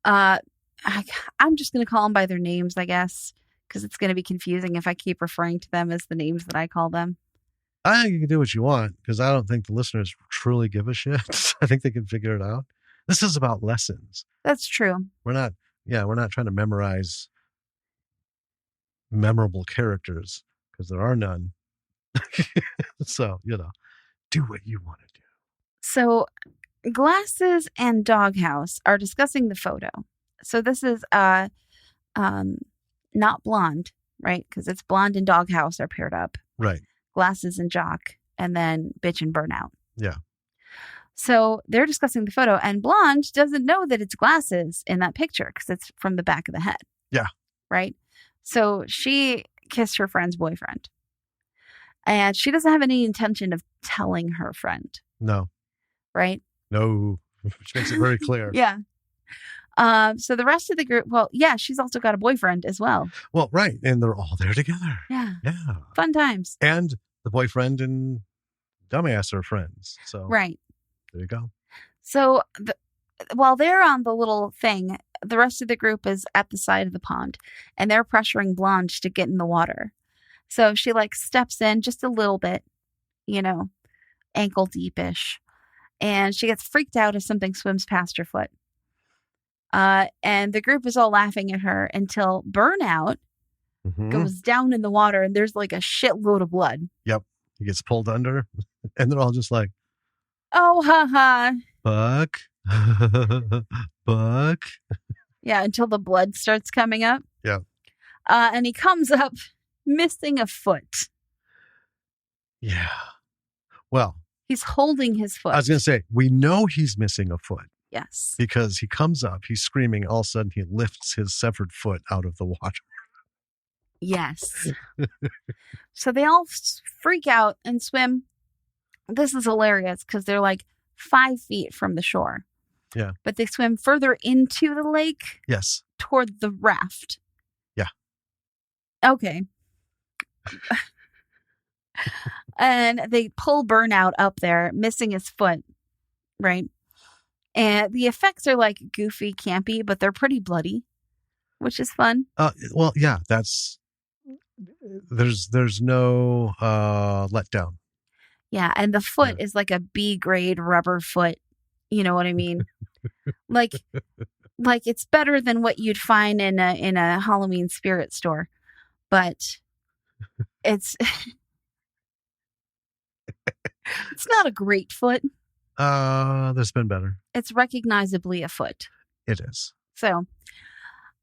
I'm just going to call them by their names, I guess, because it's going to be confusing if I keep referring to them as the names that I call them. I think you can do what you want, because I don't think the listeners truly give a shit. I think they can figure it out. This is about lessons. That's true. We're not trying to memorize memorable characters, because there are none. So, do what you want to do. So Glasses and Doghouse are discussing the photo. So this is not Blonde, right? Because it's Blonde and Doghouse are paired up. Right. Glasses and Jock, and then Bitch and Burnout. Yeah. So they're discussing the photo, and Blonde doesn't know that it's Glasses in that picture because it's from the back of the head. Yeah. Right? So she kissed her friend's boyfriend. And she doesn't have any intention of telling her friend. No. Right? No. Which makes it very clear. Yeah. So the rest of the group, she's also got a boyfriend as well. Well, right. And they're all there together. Yeah. Yeah. Fun times. And the boyfriend and dumbass are friends. So right. There you go. So while they're on the little thing, the rest of the group is at the side of the pond and they're pressuring Blonde to get in the water. So she steps in just a little bit, ankle deepish. And she gets freaked out if something swims past her foot. And the group is all laughing at her until Burnout goes down in the water and there's a shitload of blood. Yep. He gets pulled under and they're all just like, oh, haha. Buck. Buck. Yeah, until the blood starts coming up. Yeah. And he comes up missing a foot. Yeah. Well, he's holding his foot. I was going to say, we know he's missing a foot. Yes. Because he comes up, he's screaming, all of a sudden he lifts his severed foot out of the water. Yes. So they all freak out and swim. This is hilarious because they're like 5 feet from the shore. Yeah. But they swim further into the lake. Yes. Toward the raft. Yeah. Okay. And they pull Burnout up there, missing his foot. Right. And the effects are like goofy, campy, but they're pretty bloody, which is fun. Well, yeah, there's no letdown. Yeah, and the foot is like a B grade rubber foot. You know what I mean? like it's better than what you'd find in a Halloween spirit store, but it's it's not a great foot. There's been better. It's recognizably a foot. It is. So,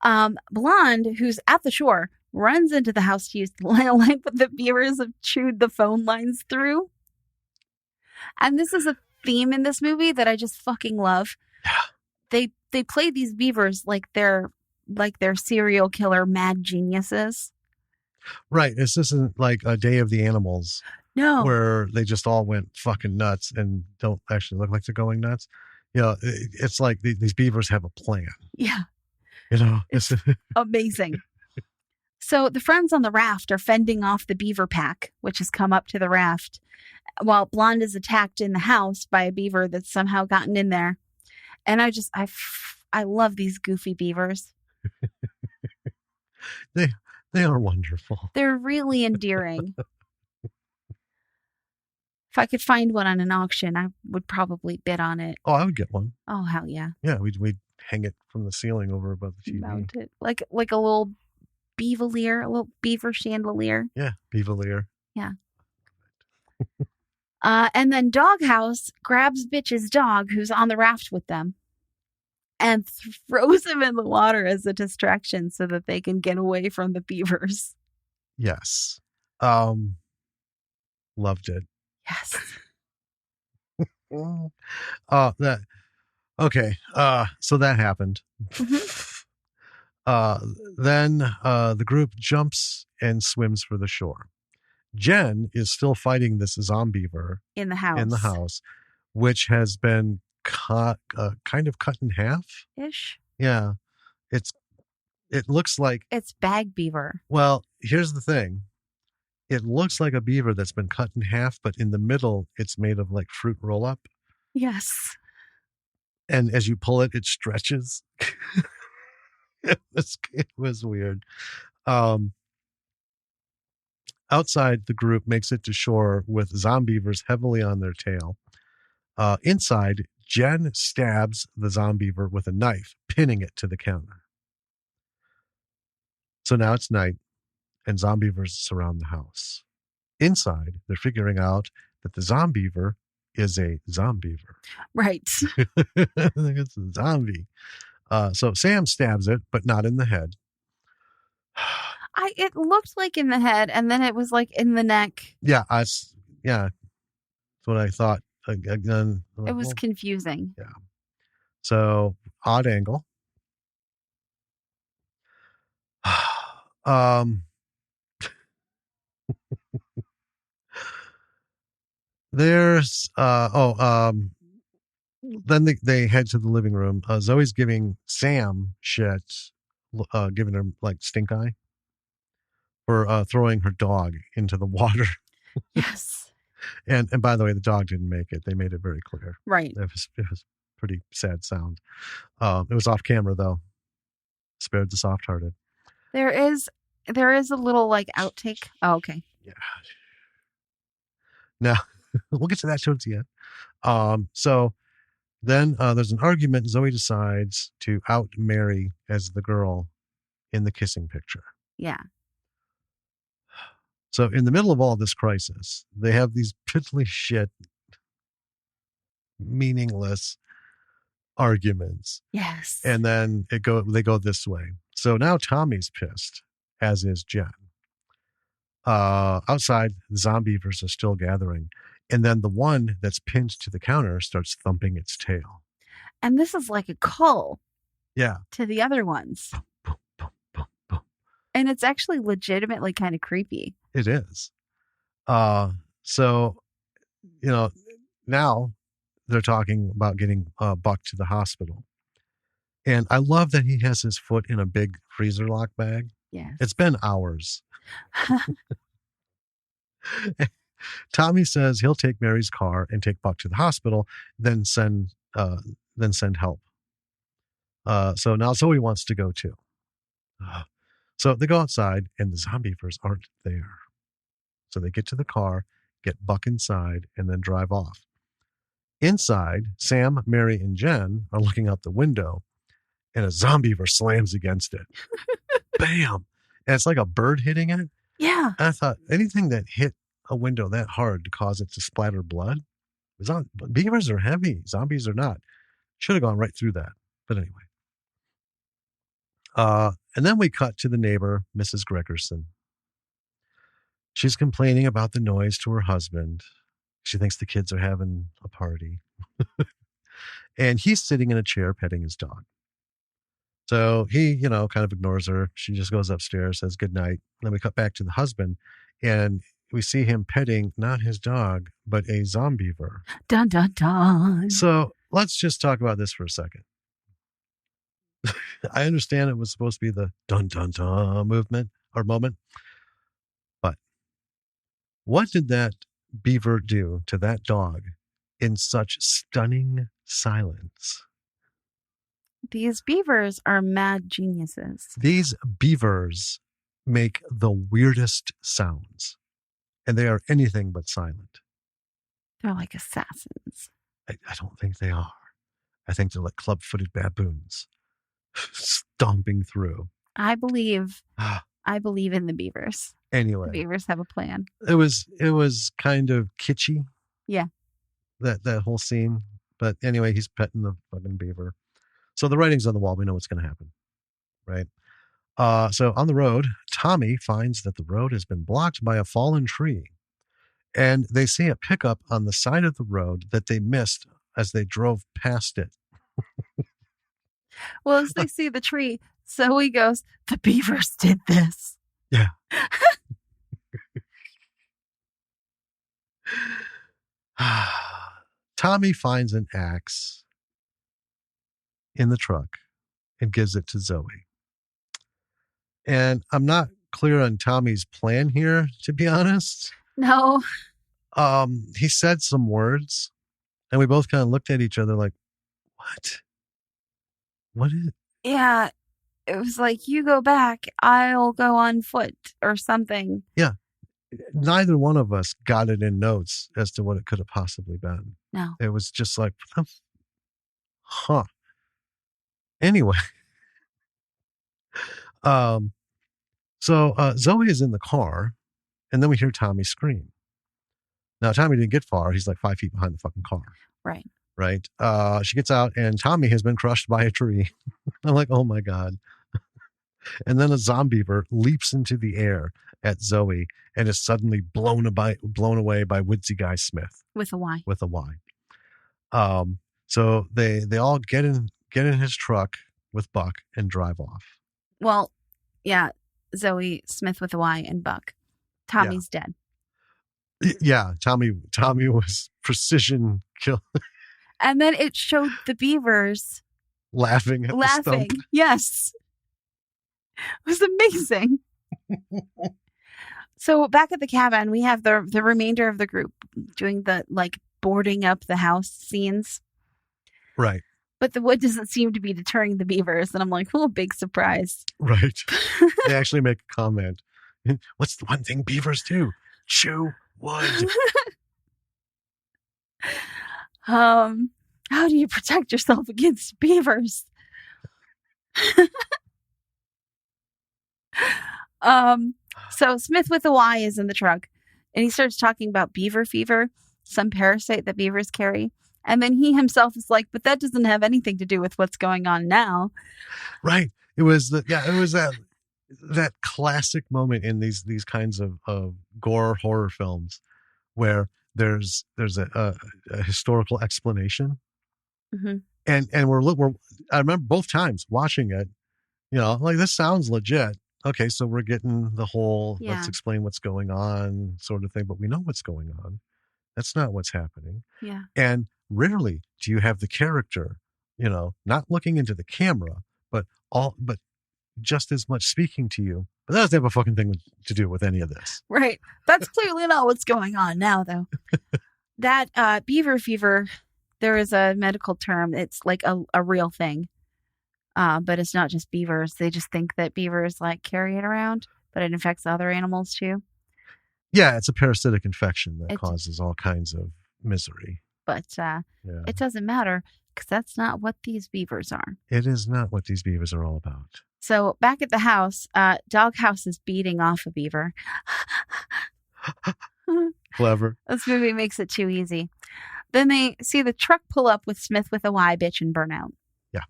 Blonde, who's at the shore, runs into the house to use the landline, but the beavers have chewed the phone lines through. And this is a theme in this movie that I just fucking love. Yeah. They play these beavers like they're serial killer mad geniuses. Right. This isn't like a Day of the Animals. No. Where they just all went fucking nuts and don't actually look like they're going nuts. You know, it's like these beavers have a plan. Yeah. You know, it's amazing. So the friends on the raft are fending off the beaver pack, which has come up to the raft, while Blonde is attacked in the house by a beaver that's somehow gotten in there. And I love these goofy beavers. They are wonderful. They're really endearing. If I could find one on an auction, I would probably bid on it. Oh, I would get one. Oh, hell yeah. Yeah, we'd hang it from the ceiling over above the TV. Mount it. Like a little beavalier, a little beaver chandelier. Yeah, beavalier. Yeah. And then Doghouse grabs Bitch's dog, who's on the raft with them, and throws him in the water as a distraction so that they can get away from the beavers. Yes. Loved it. Yes. Okay. So that happened. Mm-hmm. Then the group jumps and swims for the shore. Jen is still fighting this Zombeaver in the house, which has been kind of cut in half ish. Yeah, it looks like it's bag beaver. Well, here's the thing. It looks like a beaver that's been cut in half, but in the middle, it's made of like fruit roll up. Yes. And as you pull it, it stretches. It was weird. Outside, the group makes it to shore with Zombeavers heavily on their tail. Inside, Jen stabs the Zombeaver with a knife, pinning it to the counter. So now it's night, and Zombeavers surround the house. Inside, they're figuring out that the Zombeaver is a Zombeaver. Right. I think it's a zombie. So Sam stabs it, but not in the head. It looked like in the head, and then it was like in the neck. Yeah, that's what I thought. Again, it was confusing. Yeah. So odd angle. There's then they head to the living room. Zoe's giving Sam shit, giving her like stink eye for throwing her dog into the water. Yes. And by the way, the dog didn't make it. They made it very clear. Right. It was pretty sad sound. It was off camera though. Spared the soft-hearted. There is a little like outtake. Oh, okay. Yeah. Now we'll get to that towards the end. So then there's an argument. Zoe decides to out Mary as the girl in the kissing picture. Yeah. So in the middle of all this crisis, they have these piddly shit, meaningless arguments. Yes. And then they go this way. So now Tommy's pissed, as is Jen. Outside, the Zombeavers are still gathering. And then the one that's pinned to the counter starts thumping its tail. And this is like a call. Yeah. To the other ones. Boom, boom, boom, boom. And it's actually legitimately kind of creepy. It is. So, now they're talking about getting Buck to the hospital. And I love that he has his foot in a big freezer lock bag. Yes. It's been hours. Tommy says he'll take Mary's car and take Buck to the hospital, then send help. So now Zoe wants to go too. So they go outside and the Zombeavers aren't there. So they get to the car, get Buck inside, and then drive off. Inside, Sam, Mary, and Jen are looking out the window, and a Zombeaver slams against it. Bam! And it's like a bird hitting it. Yeah. And I thought, anything that hit a window that hard to cause it to splatter blood, beavers are heavy. Zombies are not. Should have gone right through that. But anyway. And then we cut to the neighbor, Mrs. Gregerson. She's complaining about the noise to her husband. She thinks the kids are having a party. And he's sitting in a chair petting his dog. So he, kind of ignores her. She just goes upstairs, says goodnight. Then we cut back to the husband, and we see him petting not his dog, but a Zombeaver. Dun, dun, dun. So let's just talk about this for a second. I understand it was supposed to be the dun, dun, dun movement or moment. But what did that beaver do to that dog in such stunning silence? These beavers are mad geniuses. These beavers make the weirdest sounds, and they are anything but silent. They're like assassins. I don't think they are. I think they're like club-footed baboons stomping through. I believe in the beavers. Anyway, the beavers have a plan. It was kind of kitschy. Yeah. That whole scene. But anyway, he's petting the fucking beaver. So the writing's on the wall. We know what's going to happen, right? So on the road, Tommy finds that the road has been blocked by a fallen tree. And they see a pickup on the side of the road that they missed as they drove past it. Well, as they see the tree, Zoe goes, the beavers did this. Yeah. Tommy finds an axe in the truck and gives it to Zoe. And I'm not clear on Tommy's plan here, to be honest. No. He said some words, and we both kind of looked at each other like, what? What is it? Yeah. It was like, you go back, I'll go on foot or something. Yeah. Neither one of us got it in notes as to what it could have possibly been. No. It was just like, huh. Anyway. So Zoe is in the car, and then we hear Tommy scream. Now, Tommy didn't get far. He's like 5 feet behind the fucking car. Right. Right. She gets out, and Tommy has been crushed by a tree. I'm like, oh my God. And then a Zombeaver leaps into the air at Zoe and is suddenly blown away by Woodsy Guy Smith. With a Y. With a Y. So they all get in his truck with Buck and drive off. Well, yeah, Zoe, Smith with a Y, and Buck. Tommy's dead. Yeah, Tommy was precision kill. And then it showed the beavers laughing at the stump. Yes. It was amazing. So back at the cabin, we have the remainder of the group doing the boarding up the house scenes. Right. But the wood doesn't seem to be deterring the beavers. And I'm like, oh, big surprise. Right. They actually make a comment. What's the one thing beavers do? Chew wood. How do you protect yourself against beavers? So Smith with a Y is in the truck, and he starts talking about beaver fever, some parasite that beavers carry. And then he himself is like, but that doesn't have anything to do with what's going on now. Right. It was that classic moment in these kinds of gore horror films where there's a historical explanation. Mm-hmm. And we're I remember both times watching it, like, this sounds legit. Okay, so we're getting the whole let's explain what's going on sort of thing, but we know what's going on. That's not what's happening. Yeah. And rarely do you have the character, not looking into the camera, but just as much speaking to you. But that doesn't have a fucking thing to do with any of this. Right. That's clearly not what's going on now, though. That beaver fever, there is a medical term. It's like a real thing. But it's not just beavers. They just think that beavers like carry it around, but it infects other animals too. Yeah, it's a parasitic infection that causes all kinds of misery. But it doesn't matter because that's not what these beavers are. It is not what these beavers are all about. So back at the house, Doghouse is beating off a beaver. Clever. This movie makes it too easy. Then they see the truck pull up with Smith with a Y, bitch, and Burnout. Yeah.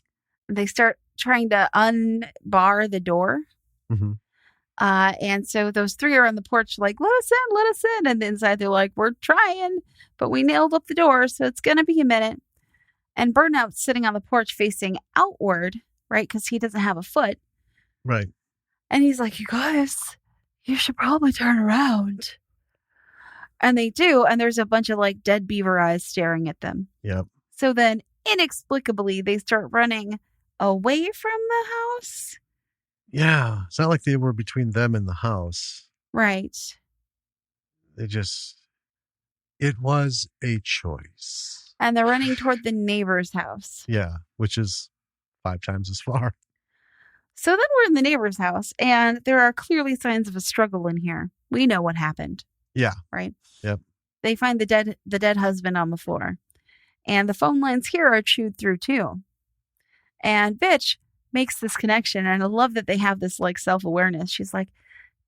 They start trying to unbar the door. Mm-hmm. And so those three are on the porch like, let us in. And inside they're like, we're trying, but we nailed up the door, so it's going to be a minute. And Burnout's sitting on the porch facing outward, right? Because he doesn't have a foot. Right. And he's like, you guys, you should probably turn around. And they do. And there's a bunch of like dead beaver eyes staring at them. Yep. So then inexplicably, they start running away from the house. Yeah. It's not like they were between them and the house. Right. It was a choice. And they're running toward the neighbor's house. Yeah. Which is 5 times as far. So then we're in the neighbor's house, and there are clearly signs of a struggle in here. We know what happened. Yeah. Right? Yep. They find the dead husband on the floor. And the phone lines here are chewed through too. And Bitch makes this connection, and I love that they have this like self-awareness. She's like,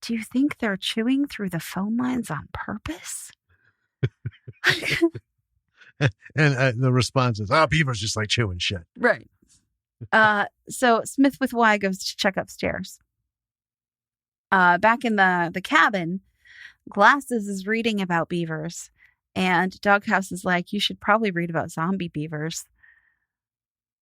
do you think they're chewing through the phone lines on purpose? And the response is, beavers just like chewing shit. Right. So Smith with Y goes to check upstairs. Back in the cabin, Glasses is reading about beavers, and Doghouse is like, you should probably read about zombie beavers.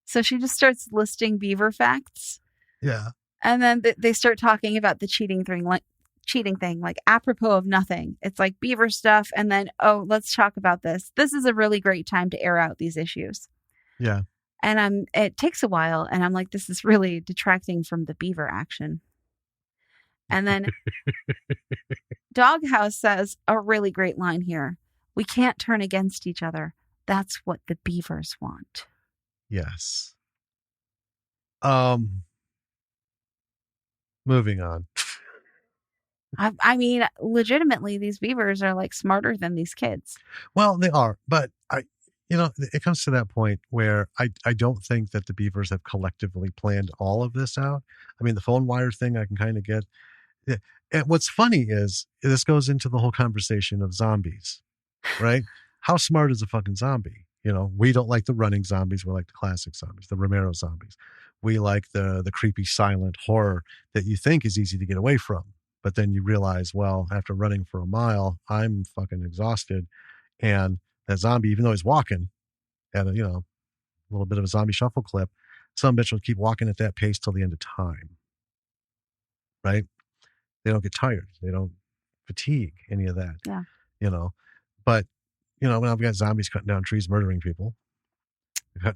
So she just starts listing beaver facts. Yeah. And then they start talking about the cheating thing, like apropos of nothing. It's like beaver stuff. And then, let's talk about this. This is a really great time to air out these issues. Yeah. And it takes a while. And I'm like, this is really detracting from the beaver action. And then Doghouse says a really great line here. We can't turn against each other. That's what the beavers want. Yes. Moving on. I mean, legitimately, these beavers are like smarter than these kids. Well, they are, but it comes to that point where I don't think that the beavers have collectively planned all of this out. I mean, the phone wire thing I can kind of get. And what's funny is this goes into the whole conversation of zombies, right? How smart is a fucking zombie? We don't like the running zombies. We like the classic zombies, the Romero zombies. We like the creepy silent horror that you think is easy to get away from. But then you realize, well, after running for a mile, I'm fucking exhausted. And that zombie, even though he's walking at a little bit of a zombie shuffle clip, some bitch will keep walking at that pace till the end of time. Right? They don't get tired. They don't fatigue, any of that. Yeah. But, when I've got zombies cutting down trees, murdering people,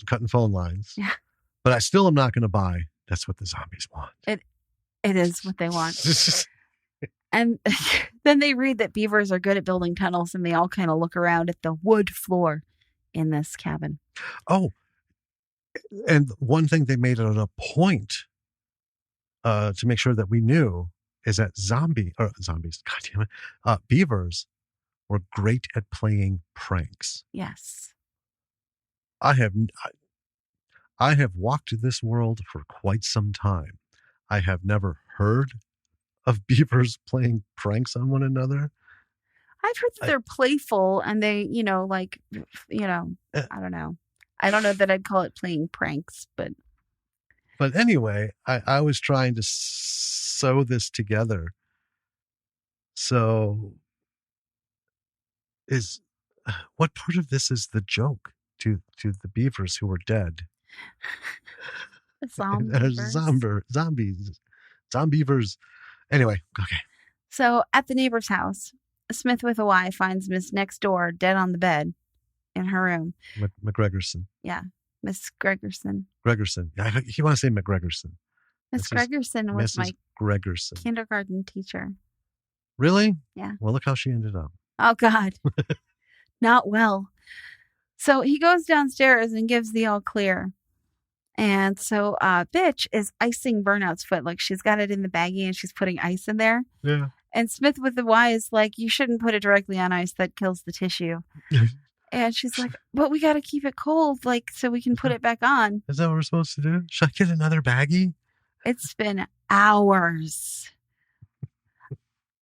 cutting phone lines. Yeah. But I still am not going to buy that's what the zombies want. It is what they want. And then they read that beavers are good at building tunnels, and they all kind of look around at the wood floor in this cabin. Oh, and one thing they made it a point to make sure that we knew is that beavers were great at playing pranks. Yes. I have walked this world for quite some time. I have never heard of beavers playing pranks on one another. I've heard that they're playful and they, I don't know. I don't know that I'd call it playing pranks, but. But anyway, I was trying to sew this together. So what part of this is the joke to the beavers who are dead? Zombeavers. Anyway, okay. So at the neighbor's house, Smith with a Y finds Miss next door dead on the bed in her room. McGregorson. Yeah, Miss Gregerson. Gregerson. You want to say McGregorson. Miss Gregerson was my kindergarten teacher. Really? Yeah. Well, look how she ended up. Oh, God. Not well. So he goes downstairs and gives the all clear. And so Bitch is icing Burnout's foot. Like she's got it in the baggie and she's putting ice in there. Yeah. And Smith with the Y is like, you shouldn't put it directly on ice. That kills the tissue. And she's like, but we got to keep it cold, like, so we can put it back on. Is that what we're supposed to do? Should I get another baggie? It's been hours.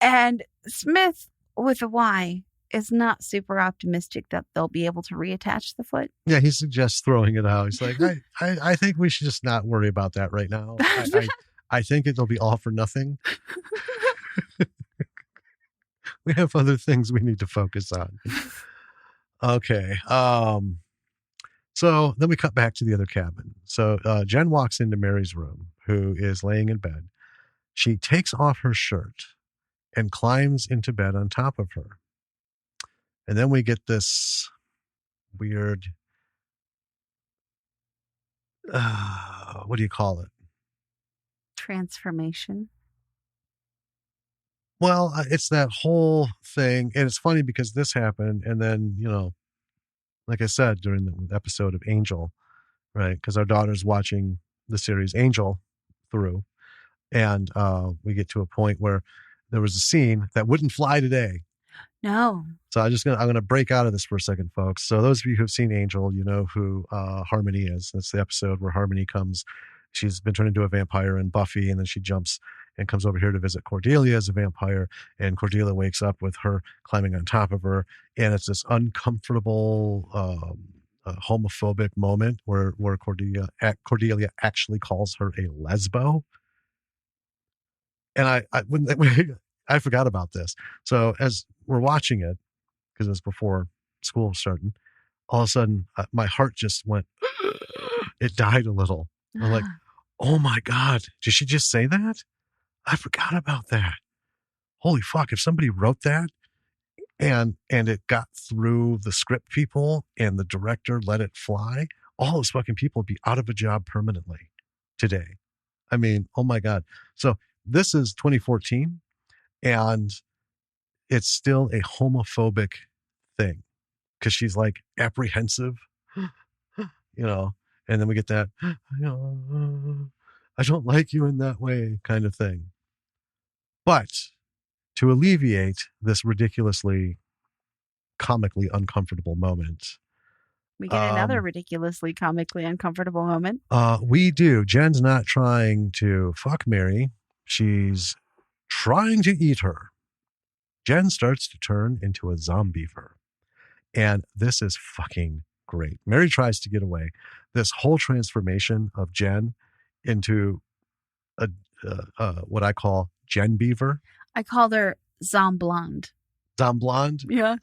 And Smith with a Y is not super optimistic that they'll be able to reattach the foot. Yeah, he suggests throwing it out. He's like, I think we should just not worry about that right now. I think it'll be all for nothing. We have other things we need to focus on. Okay. So then we cut back to the other cabin. So Jen walks into Mary's room, who is laying in bed. She takes off her shirt and climbs into bed on top of her. And then we get this weird, what do you call it? Transformation. Well, it's that whole thing. And it's funny because this happened. And then, like I said, during the episode of Angel, right? Because our daughter's watching the series Angel through. And we get to a point where there was a scene that wouldn't fly today. No. So I'm going to break out of this for a second, folks. So those of you who've seen Angel, you know who Harmony is. That's the episode where Harmony comes. She's been turned into a vampire in Buffy, and then she jumps and comes over here to visit Cordelia as a vampire. And Cordelia wakes up with her climbing on top of her. And it's this uncomfortable, homophobic moment where Cordelia actually calls her a lesbo. And I forgot about this. So as we're watching it, because it was before school was starting, all of a sudden my heart just went, it died a little. I'm like, oh my God, did she just say that? I forgot about that. Holy fuck, if somebody wrote that and it got through the script people and the director let it fly, all those fucking people would be out of a job permanently today. I mean, oh my God. So this is 2014 and it's still a homophobic thing because she's like apprehensive, and then we get that, I don't like you in that way kind of thing. But to alleviate this ridiculously, comically uncomfortable moment, we get another ridiculously, comically uncomfortable moment. We do. Jen's not trying to fuck Mary. She's trying to eat her. Jen starts to turn into a Zombeaver. And this is fucking great. Mary tries to get away. This whole transformation of Jen into a what I call Jen Beaver. I called her Zomblonde. Zomblonde? Yeah.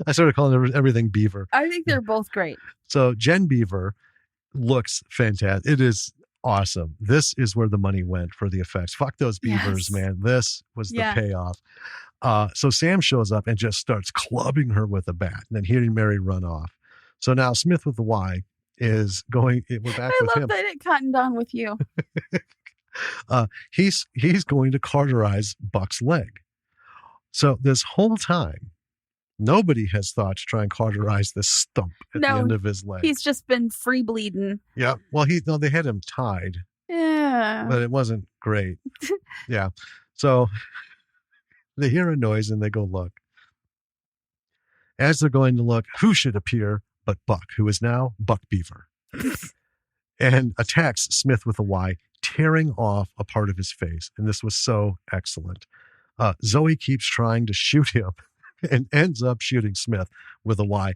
I started calling everything Beaver. I think they're both great. So Jen Beaver looks fantastic. It is awesome. This is where the money went for the effects. Fuck those beavers, man. This was the payoff. So Sam shows up and just starts clubbing her with a bat and then hearing Mary run off. So now Smith with the Y is going, we're back with him. I love that it cottoned on with you. He's going to cauterize Buck's leg. So this whole time, nobody has thought to try and cauterize this stump at the end of his leg. He's just been free bleeding. Yeah. Well, they had him tied. Yeah. But it wasn't great. Yeah. So they hear a noise and they go look. As they're going to look, who should appear but Buck, who is now Buck Beaver, and attacks Smith with a Y, tearing off a part of his face. And this was so excellent. Zoe keeps trying to shoot him and ends up shooting Smith with a Y,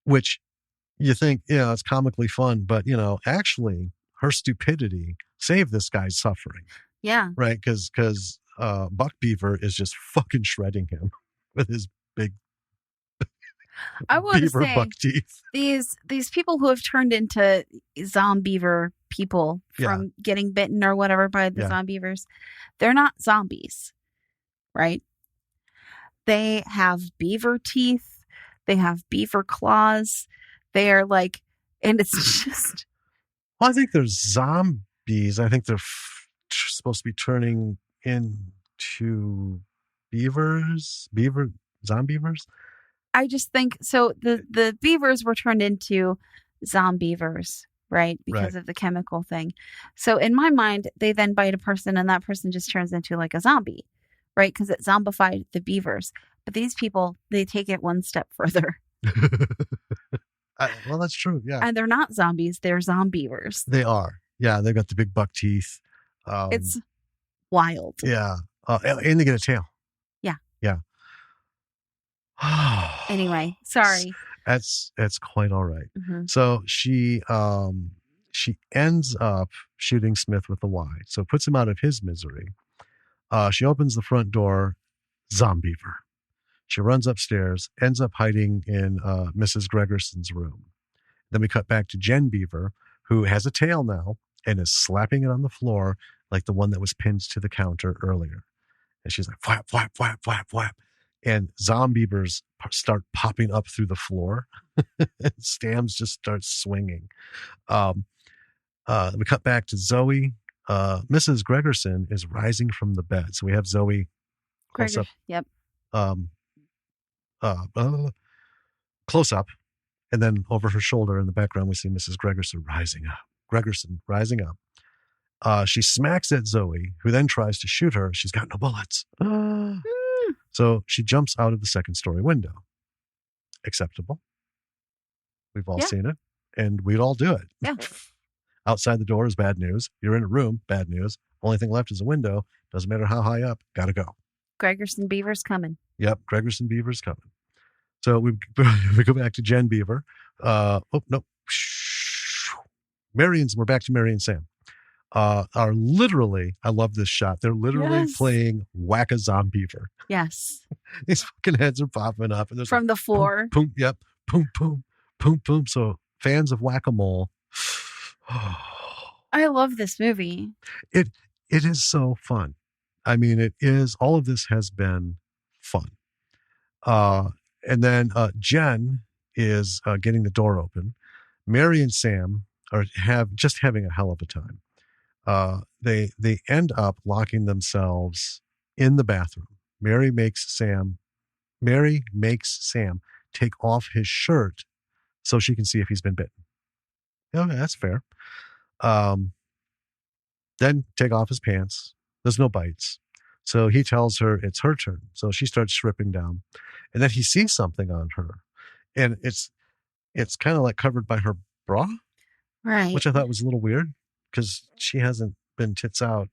which you think, it's comically fun, but, actually her stupidity saved this guy's suffering. Yeah. Right? Because Buck Beaver is just fucking shredding him with his big beaver buck teeth. These people who have turned into Zombeaver people from getting bitten or whatever by the Zombeavers, they're not zombies, right? They have beaver teeth. They have beaver claws. They are like, and it's just. Well, I think they're zombies. I think they're supposed to be turning into zombeavers. I just think so. The beavers were turned into zombeavers, right? Because of the chemical thing. So in my mind, they then bite a person and that person just turns into like a zombie, right? Because it zombified the beavers. But these people, they take it one step further. Well, that's true. Yeah. And they're not zombies. They're zombeavers. They are. Yeah. They've got the big buck teeth. It's wild. Yeah. And they get a tail. Yeah. Yeah. Anyway, sorry. That's quite all right. Mm-hmm. So she ends up shooting Smith with the Y. So puts him out of his misery. She opens the front door. Zombeaver. She runs upstairs, ends up hiding in Mrs. Gregerson's room. Then we cut back to Jen Beaver, who has a tail now and is slapping it on the floor like the one that was pinned to the counter earlier. And she's like, flap, flap, flap, flap, flap. And Zombeavers start popping up through the floor. Stams just start swinging. We cut back to Zoe. Mrs. Gregerson is rising from the bed. So we have Zoe close up. Yep. Close up, and then over her shoulder in the background we see Mrs. Gregerson rising up. She smacks at Zoe, who then tries to shoot her. She's got no bullets. So she jumps out of the second story window. Acceptable. We've all seen it, and we'd all do it. Yeah. Outside the door is bad news. You're in a room, bad news. Only thing left is a window. Doesn't matter how high up. Gotta go. Gregerson Beaver's coming. Yep, Gregerson Beaver's coming. So we go back to Jen Beaver. No. We're back to Mary and Sam. Are literally, I love this shot. They're literally playing Whack-A-Zombeaver. Yes. These fucking heads are popping up. And from the floor. Boom, boom, yep. Boom, boom, boom, boom. So fans of Whack-A-Mole. I love this movie. It is so fun. I mean, it is, all of this has been fun. And then Jen is getting the door open. Mary and Sam are having a hell of a time. They end up locking themselves in the bathroom. Mary makes Sam take off his shirt so she can see if he's been bitten. Okay, that's fair. Then take off his pants. There's no bites. So he tells her it's her turn. So she starts stripping down. And then he sees something on her. And it's kind of like covered by her bra. Right. Which I thought was a little weird because she hasn't been tits out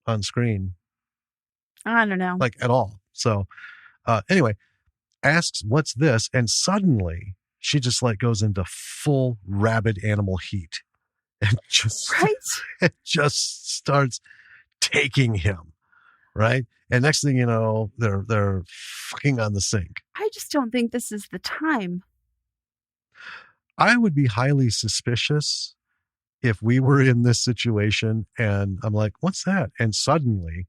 on screen. I don't know. Like at all. So anyway, asks, what's this? And suddenly she just like goes into full rabid animal heat. And just starts taking him, right? And next thing you know, they're fucking on the sink. I just don't think this is the time. I would be highly suspicious if we were in this situation and I'm like, what's that? And suddenly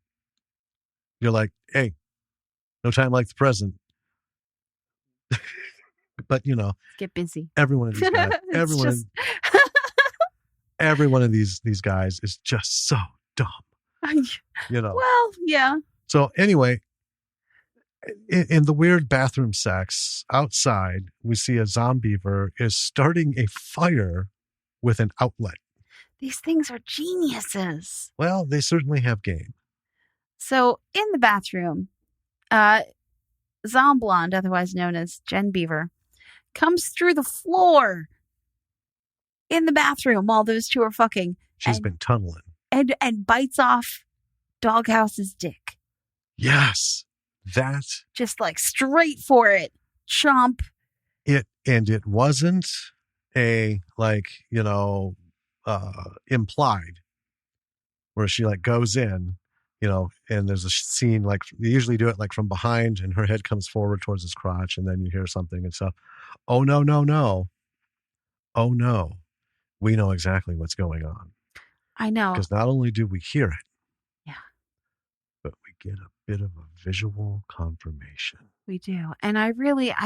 you're like, hey, no time like the present. But get busy. Every one of these guys, every one of these guys is just so dumb. Well, yeah. So anyway, in the weird bathroom sex outside, we see a Zombeaver is starting a fire with an outlet. These things are geniuses. Well, they certainly have game. So in the bathroom, Zomblonde, otherwise known as Jen Beaver, comes through the floor in the bathroom while those two are fucking. She's been tunneling. And bites off Doghouse's dick. Yes. That. Just like straight for it. Chomp. It wasn't a, like, implied, where she like goes in, and there's a scene, like they usually do it like from behind and her head comes forward towards his crotch and then you hear something and stuff. Oh, no, no, no. Oh, no. We know exactly what's going on. I know. Because not only do we hear it, yeah, but we get a bit of a visual confirmation. We do. And I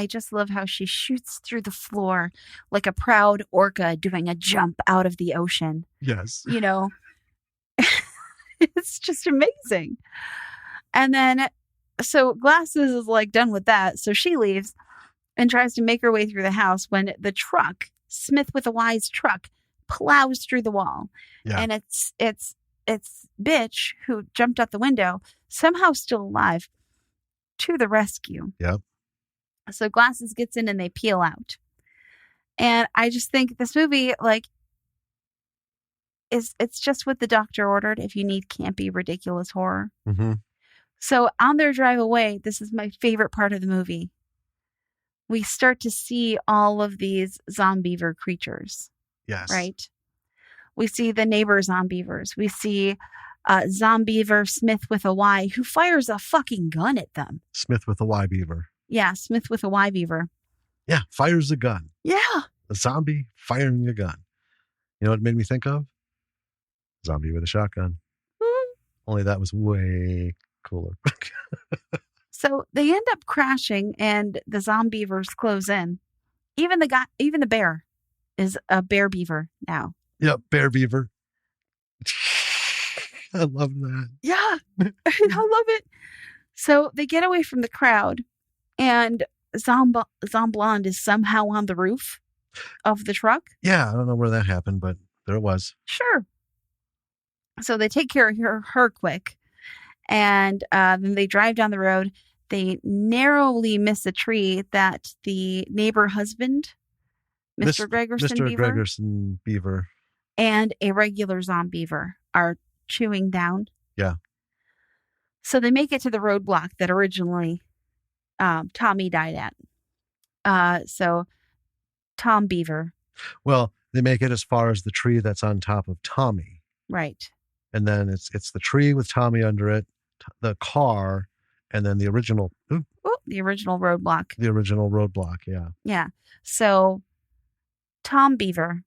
just love how she shoots through the floor like a proud orca doing a jump out of the ocean. Yes. It's just amazing. And then, so Glasses is like done with that. So she leaves and tries to make her way through the house when the truck, Smith with a Y's truck, plows through the wall. Yeah. And it's bitch who jumped out the window, somehow still alive, to the rescue. Yep. So Glasses gets in and they peel out. And I just think this movie, like, it's just what the doctor ordered if you need campy, ridiculous horror. Mm-hmm. So on their drive away, this is my favorite part of the movie. We start to see all of these Zombeaver creatures. Yes. Right? We see the neighbor Zombeavers. We see Zombeaver Smith with a Y who fires a fucking gun at them. Smith with a Y beaver. Yeah, Smith with a Y beaver. Yeah, fires a gun. Yeah. A zombie firing a gun. You know what it made me think of? Zombie with a shotgun. Only that was way cooler. So they end up crashing and the Zombeavers close in. Even the bear is a bear beaver now. Yep, bear beaver. I love that. Yeah, I love it. So they get away from the crowd and Zomblonde is somehow on the roof of the truck. Yeah, I don't know where that happened, but there it was. Sure. So they take care of her quick. And then they drive down the road. They narrowly miss a tree that the neighbor husband, Mr. Gregerson Beaver, and a regular Zombeaver are chewing down. Yeah. So they make it to the roadblock that originally Tommy died at. So Tom Beaver. Well, they make it as far as the tree that's on top of Tommy. Right. And then it's the tree with Tommy under it, the car, and then the original. The original roadblock. The original roadblock, yeah. Yeah. So Tom Beaver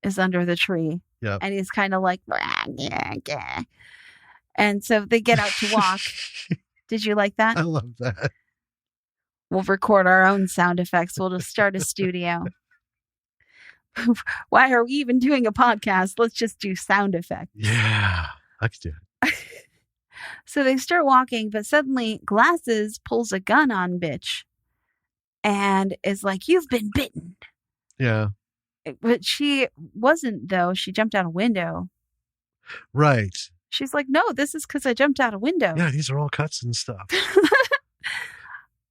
is under the tree. Yeah. And he's kind of like, yeah. And so they get out to walk. Did you like that? I love that. We'll record our own sound effects. We'll just start a studio. Why are we even doing a podcast? Let's just do sound effects. Yeah, I could do it. So they start walking, but suddenly Glasses pulls a gun on bitch and is like, "You've been bitten." Yeah. But she wasn't, though. She jumped out a window. Right. She's like, "No, this is because I jumped out a window." Yeah, these are all cuts and stuff.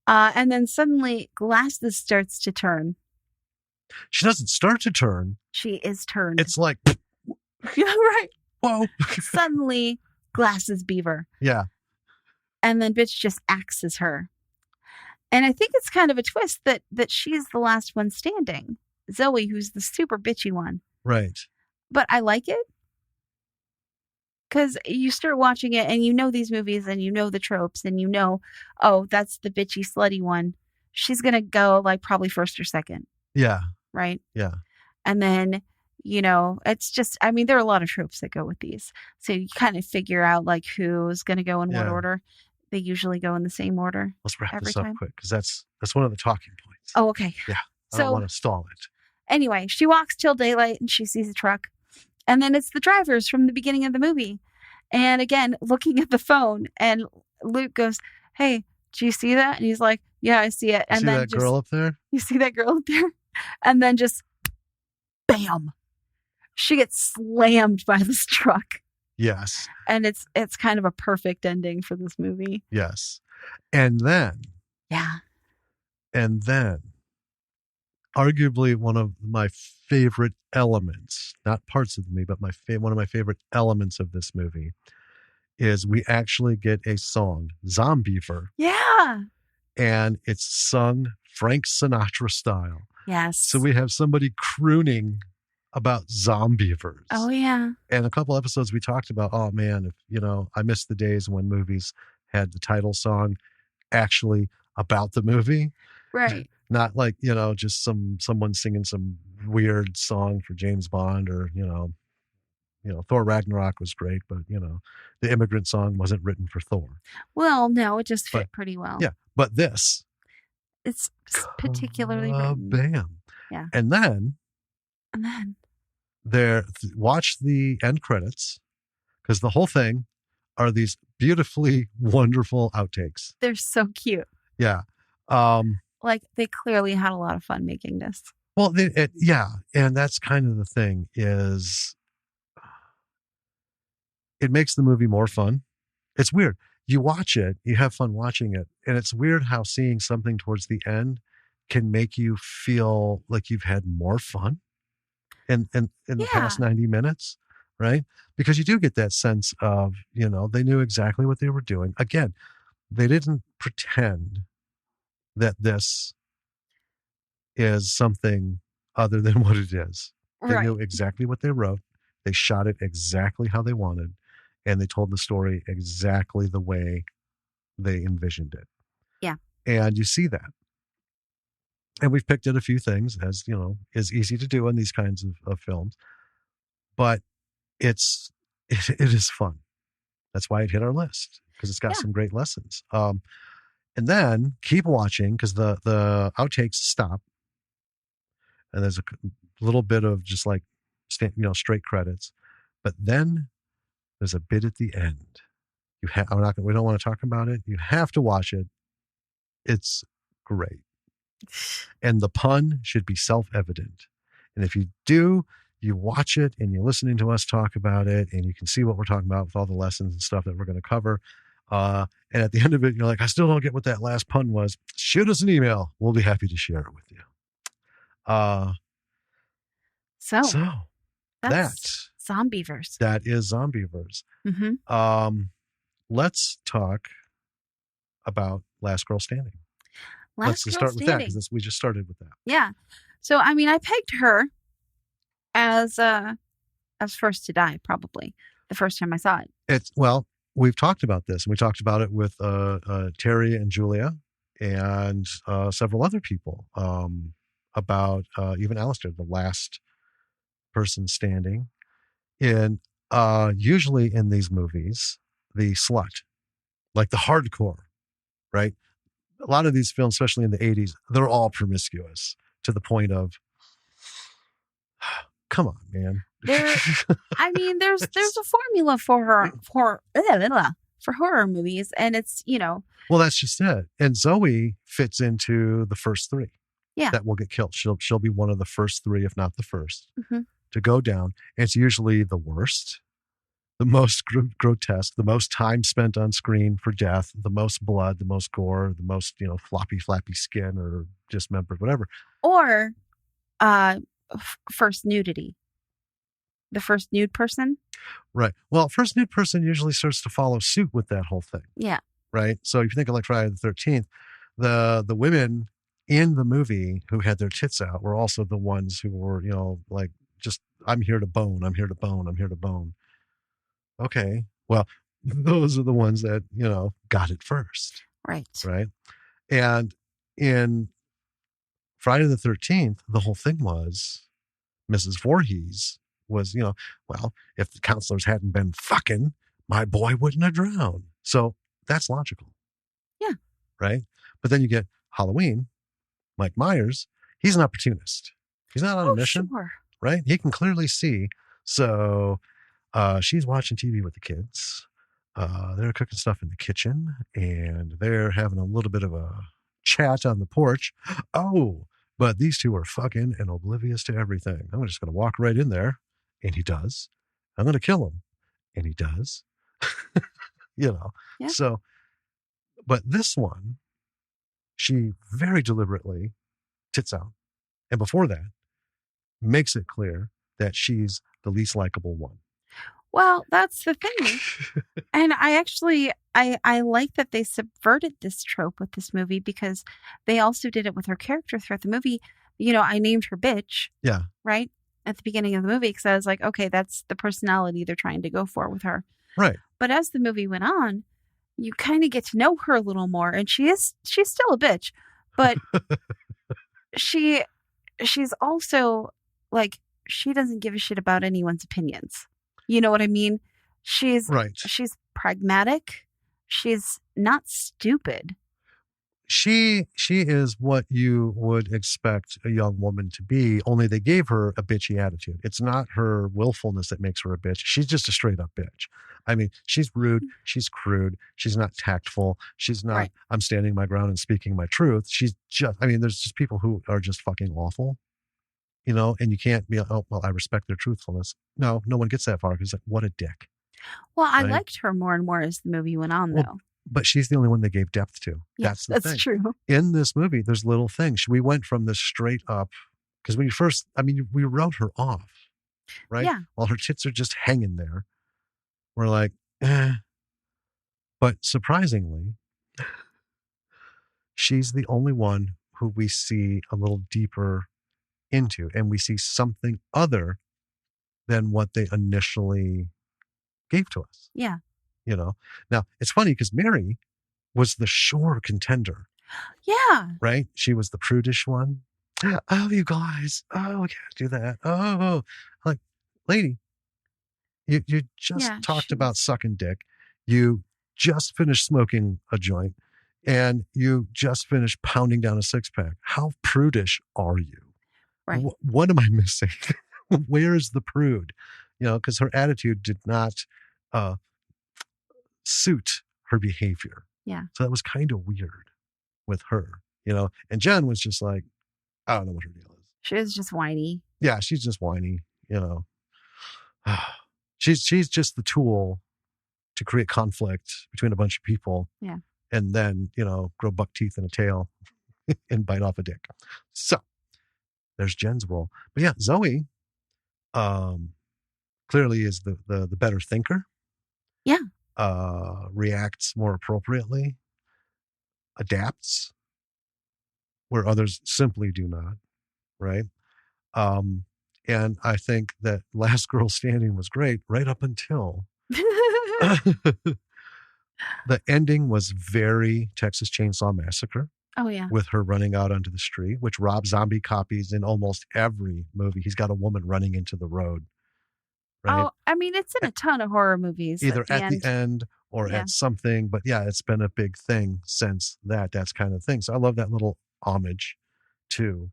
And then suddenly Glasses starts to turn. She doesn't start to turn. She is turned. It's like, yeah, right. Whoa. Suddenly, Glasses Beaver. Yeah. And then bitch just axes her. And I think it's kind of a twist that she's the last one standing. Zoe, who's the super bitchy one. Right. But I like it. Because you start watching it and you know these movies and you know the tropes and you know, oh, that's the bitchy, slutty one. She's going to go like probably first or second. Yeah. Right? Yeah. And then, it's just, I mean, there are a lot of tropes that go with these. So you kind of figure out like who's going to go in what order. They usually go in the same order. Let's wrap this up quick because that's one of the talking points. Oh, okay. Yeah. I don't want to stall it. Anyway, she walks till daylight and she sees a truck. And then it's the drivers from the beginning of the movie. And again, looking at the phone and Luke goes, "Hey, do you see that?" And he's like, "Yeah, I see it." And see then that girl up there? You see that girl up there? And then just bam. She gets slammed by this truck. Yes. And it's kind of a perfect ending for this movie. Yes. And then. Yeah. And then. Arguably one of my favorite elements, not parts of me, but one of my favorite elements of this movie is we actually get a song, Zombeaver. Yeah. And it's sung Frank Sinatra style. Yes. So we have somebody crooning about Zombeavers. Oh, yeah. And a couple episodes we talked about, oh man, I miss the days when movies had the title song actually about the movie. Right. Not like, just someone singing some weird song for James Bond or, Thor Ragnarok was great, but, the immigrant song wasn't written for Thor. Well, no, it just fit pretty well. Yeah. But this. It's particularly written. Bam. Yeah. And then watch the end credits, because the whole thing are these beautifully wonderful outtakes. They're so cute. Yeah. Like they clearly had a lot of fun making this. Well, and that's kind of the thing is it makes the movie more fun. It's weird. You watch it, you have fun watching it, and it's weird how seeing something towards the end can make you feel like you've had more fun in the past 90 minutes, right? Because you do get that sense of, they knew exactly what they were doing. Again, they didn't pretend that this is something other than what it is. They knew exactly what they wrote. They shot it exactly how they wanted, and they told the story exactly the way they envisioned it. Yeah. And you see that. And we've picked at a few things, as, is easy to do in these kinds of films. But it is fun. That's why it hit our list, because it's got some great lessons. And then keep watching, because the outtakes stop. And there's a little bit of just like, straight credits. But then there's a bit at the end. We don't want to talk about it. You have to watch it. It's great. And the pun should be self-evident. And if you do, you watch it and you're listening to us talk about it, and you can see what we're talking about with all the lessons and stuff that we're going to cover. And at the end of it, you're like, I still don't get what that last pun was. Shoot us an email. We'll be happy to share it with you. So that's Zombeavers. That is Zombeavers. Mm-hmm. Let's talk about Last Girl Standing. Let's start with that, because we just started with that. Yeah. So, I pegged her as first to die, probably the first time I saw it. We've talked about this, and we talked about it with Terry and Julia and several other people about even Alistair, the last person standing. And usually in these movies, the slut, like the hardcore, right? A lot of these films, especially in the 80s, they're all promiscuous to the point of, come on, man. There's a formula for horror movies, and it's, Well, that's just it. And Zoe fits into the first three. Yeah. That will get killed. She'll be one of the first three, if not the first, to go down. And it's usually the worst, the most grotesque, the most time spent on screen for death, the most blood, the most gore, the most, floppy, flappy skin or dismembered, whatever. Or first nudity. The first nude person. Right. Well, first nude person usually starts to follow suit with that whole thing. Yeah. Right. So if you think of like Friday the 13th, the women in the movie who had their tits out were also the ones who were, like, just, I'm here to bone, I'm here to bone, I'm here to bone. Okay. Well, those are the ones that, got it first. Right. Right. And in Friday the 13th, the whole thing was Mrs. Voorhees was, if the counselors hadn't been fucking, my boy wouldn't have drowned. So that's logical. Yeah. Right. But then you get Halloween, Mike Myers. He's an opportunist. He's not on a mission. Sure. Right. He can clearly see. So she's watching TV with the kids. They're cooking stuff in the kitchen, and they're having a little bit of a chat on the porch. Oh, but these two are fucking and oblivious to everything. I'm just going to walk right in there. And he does. I'm going to kill him. And he does. Yeah. So, but this one, she very deliberately tits out. And before that, makes it clear that she's the least likable one. Well, that's the thing. And I actually I like that they subverted this trope with this movie because they also did it with her character throughout the movie. You know, I named her bitch. Yeah. Right? At the beginning of the movie because I was like, okay, that's the personality they're trying to go for with her. Right. But as the movie went on, you kind of get to know her a little more and she's still a bitch, but she's also like she doesn't give a shit about anyone's opinions. You know what I mean? She's right. She's pragmatic. She's not stupid. She is what you would expect a young woman to be, only they gave her a bitchy attitude. It's not her willfulness that makes her a bitch. She's just a straight up bitch. I mean, she's rude, she's crude, she's not tactful, she's not, I'm standing my ground and speaking my truth. She's just, I mean, there's just people who are just fucking awful, you know, and you can't be, oh, well, I respect their truthfulness. No one gets that far because, like, what a dick. Well, I liked her more and more as the movie went on, though. But she's the only one they gave depth to. Yes, that's the thing. True. In this movie, there's little things. We went from this straight up, because when you first, I mean, we wrote her off, right? Yeah. While her tits are just hanging there. We're like, eh. But surprisingly, she's the only one who we see a little deeper into, and we see something other than what they initially gave to us. Yeah. You know, now it's funny because Mary was the sure contender. Yeah. Right? She was the prudish one. Oh, you guys. Oh, we can't do that. Oh, like, lady, you just talked about sucking dick. You just finished smoking a joint and you just finished pounding down a 6-pack. How prudish are you? Right. What am I missing? Where is the prude? You know, because her attitude did not suit her behavior. Yeah. So that was kind of weird with her, you know. And Jen was just like, I don't know what her deal is. She was just whiny. Yeah, she's just whiny, you know. She's just the tool to create conflict between a bunch of people. Yeah. And then, you know, grow buck teeth and a tail and bite off a dick. So there's Jen's role. But yeah, Zoe clearly is the better thinker. Yeah. Reacts more appropriately, adapts where others simply do not, right? And I think that Last Girl Standing was great right up until the ending was very Texas Chainsaw Massacre. Oh, yeah. With her running out onto the street, which Rob Zombie copies in almost every movie. He's got a woman running into the road. Right? Oh, I mean, it's in a ton of horror movies. Either at the end or at something. But yeah, it's been a big thing since that. That's kind of thing. So I love that little homage to,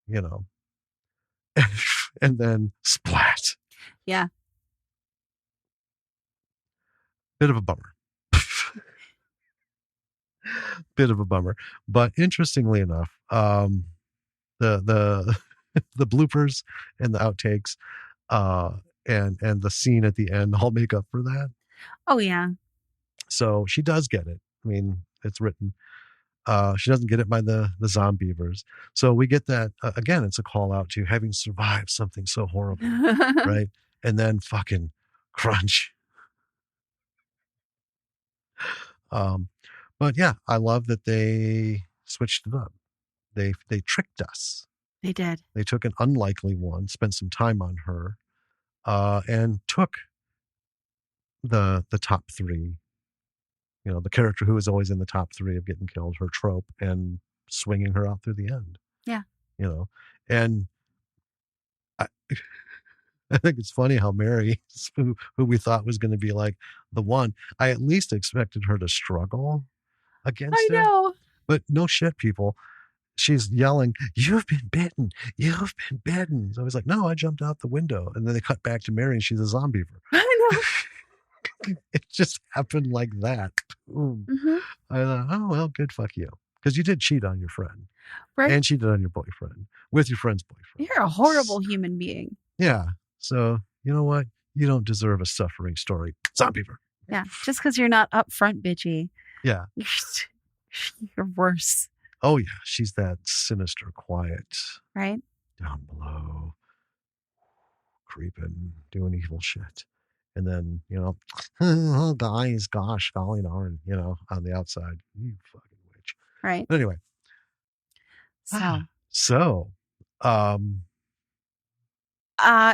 you know. And then splat. Yeah. Bit of a bummer. Bit of a bummer. But interestingly enough, the the bloopers and the outtakes and the scene at the end all make up for that. Oh yeah. So she does get it. I mean, it's written. She doesn't get it by the Zombeavers. So we get that again. It's a call out to having survived something so horrible, right? And then fucking crunch. But yeah, I love that they switched it up. They tricked us. They did. They took an unlikely one, spent some time on her, and took the top three. You know, the character who is always in the top three of getting killed, her trope, and swinging her out through the end. Yeah. You know, and I think it's funny how Mary, who we thought was going to be like the one, I at least expected her to struggle against it. I know. But no shit, people. She's yelling, "You've been bitten. You've been bitten." So I was like, no, I jumped out the window. And then they cut back to Mary and she's a zombiever. I know. It just happened like that. Mm-hmm. I thought, oh, well, good, fuck you. Because you did cheat on your friend. Right. And cheated on your boyfriend with your friend's boyfriend. You're a horrible human being. Yeah. So, you know what? You don't deserve a suffering story. Zombeaver. Yeah. Just because you're not upfront bitchy. Yeah. You're worse. Oh, yeah. She's that sinister, quiet. Right. Down below. Creeping, doing evil shit. And then, oh, guys, gosh, golly darn, on the outside. You fucking witch. Right. But anyway. So. So,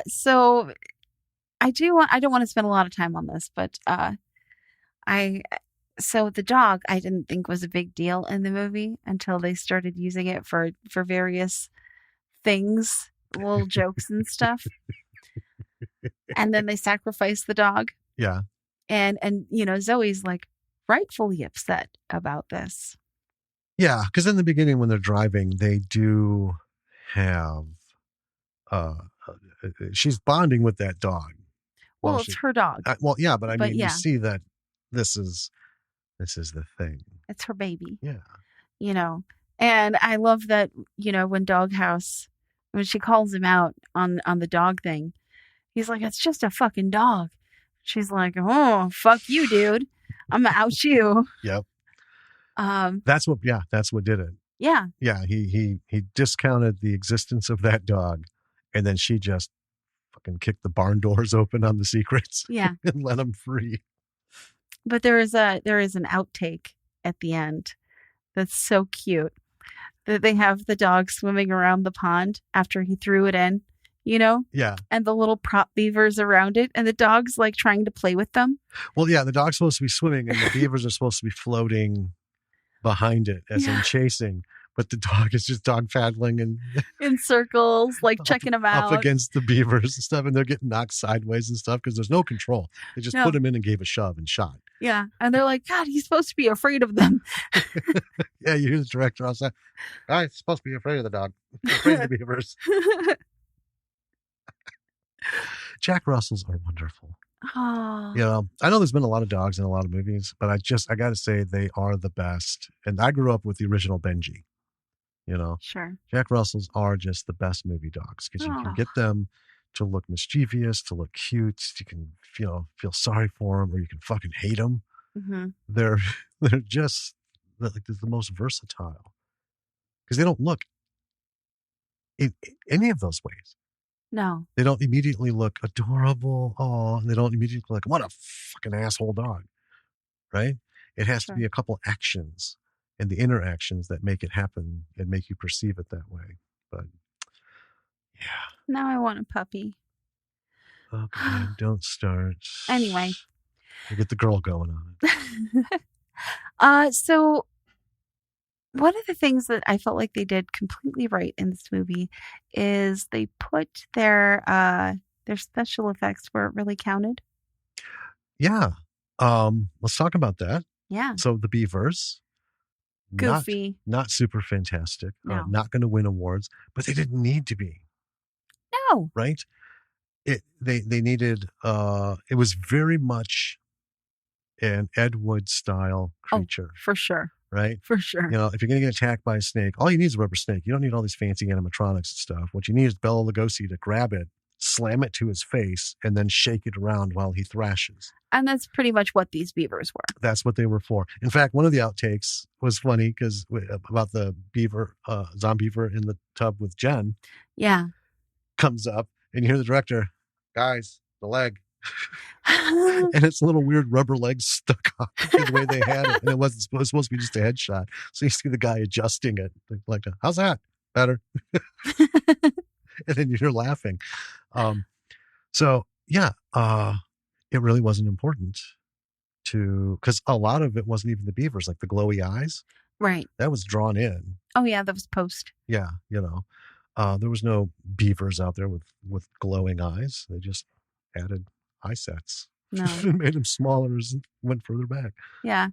So I don't want to spend a lot of time on this, but I so the dog I didn't think was a big deal in the movie until they started using it for various things, little jokes and stuff. And then they sacrificed the dog. Yeah. And Zoe's like rightfully upset about this. Yeah, because in the beginning when they're driving, they do have she's bonding with that dog. Well, it's her dog. Well, yeah, but I mean, yeah. you see that this is the thing. It's her baby. Yeah. And I love that, when Doghouse, when she calls him out on the dog thing, he's like, it's just a fucking dog. She's like, oh, fuck you, dude. I'm gonna out you. Yep. That's what did it. Yeah. Yeah. He discounted the existence of that dog, and then she just fucking kicked the barn doors open on the secrets. Yeah. And let him free. But there is an outtake at the end that's so cute that they have the dog swimming around the pond after he threw it in, Yeah. And the little prop beavers around it, and the dog's like trying to play with them. Well, yeah, the dog's supposed to be swimming, and the beavers are supposed to be floating behind it as in chasing. But the dog is just dog paddling and in circles, like checking them out. Up against the beavers and stuff, and they're getting knocked sideways and stuff because there's no control. They just put him in and gave a shove and shot. Yeah, and they're like, God, he's supposed to be afraid of them. Yeah, you hear the director outside. I'm supposed to be afraid of the dog. Afraid of the beavers. Jack Russells are wonderful. Oh. I know there's been a lot of dogs in a lot of movies, but I got to say they are the best. And I grew up with the original Benji. Sure. Jack Russells are just the best movie dogs because you can get them to look mischievous, to look cute. You can feel sorry for them, or you can fucking hate them. Mm-hmm. They're just like they're the most versatile because they don't look in any of those ways. No, they don't immediately look adorable. Oh, and they don't immediately look like what a fucking asshole dog, right? It has to be a couple actions and the interactions that make it happen and make you perceive it that way. But yeah. Now I want a puppy. Okay, don't start. Anyway. You get the girl going on it. So one of the things that I felt like they did completely right in this movie is they put their special effects where it really counted. Yeah. Let's talk about that. Yeah. So the beavers. Goofy. Not super fantastic. No. Not going to win awards, but they didn't need to be. No. Right? They needed it was very much an Ed Wood style creature. Oh, for sure. Right? For sure. If you're going to get attacked by a snake, all you need is a rubber snake. You don't need all these fancy animatronics and stuff. What you need is Bela Lugosi to grab it, slam it to his face, and then shake it around while he thrashes. And that's pretty much what these beavers were. That's what they were for. In fact, one of the outtakes was funny because about the beaver, Zombeaver in the tub with Jen. Yeah. Comes up and you hear the director, guys, the leg. And it's a little weird rubber leg stuck on the way they had it. And it was supposed to be just a headshot. So you see the guy adjusting it. Like, how's that? Better. And then you're laughing. So, yeah, it really wasn't important because a lot of it wasn't even the beavers, like the glowy eyes. Right. That was drawn in. Oh, yeah, that was post. Yeah, there was no beavers out there with glowing eyes. They just added eye sets. No. Made them smaller as it went further back. Yeah.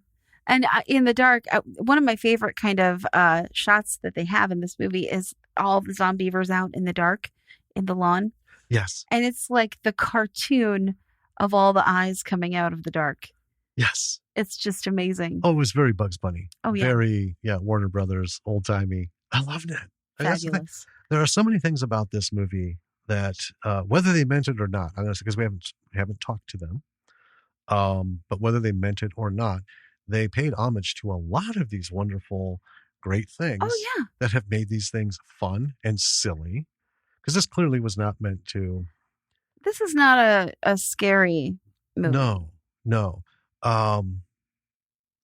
And in the dark, one of my favorite kind of shots that they have in this movie is all the Zombeavers out in the dark in the lawn. Yes. And it's like the cartoon of all the eyes coming out of the dark. Yes. It's just amazing. Oh, it was very Bugs Bunny. Oh, yeah. Very, Warner Brothers, old-timey. I loved it. Fabulous. There are so many things about this movie that, whether they meant it or not, I'm going to say because we haven't talked to them, but whether they meant it or not, they paid homage to a lot of these wonderful, great things that have made these things fun and silly. Because this clearly was not meant to. This is not a scary movie. No. Um,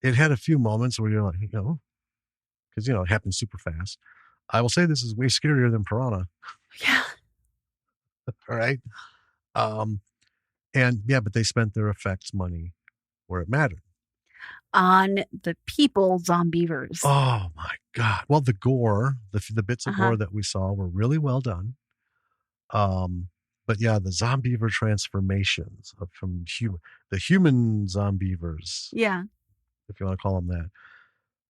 it had a few moments where you're like, because, it happens super fast. I will say this is way scarier than Piranha. Yeah. All right. Um, and yeah, but they spent their effects money where it mattered. On the people Zombeavers. Oh my God. Well, the gore, the bits of gore that we saw were really well done. But yeah, the Zombeaver transformations from the human Zombeavers. Yeah. If you want to call them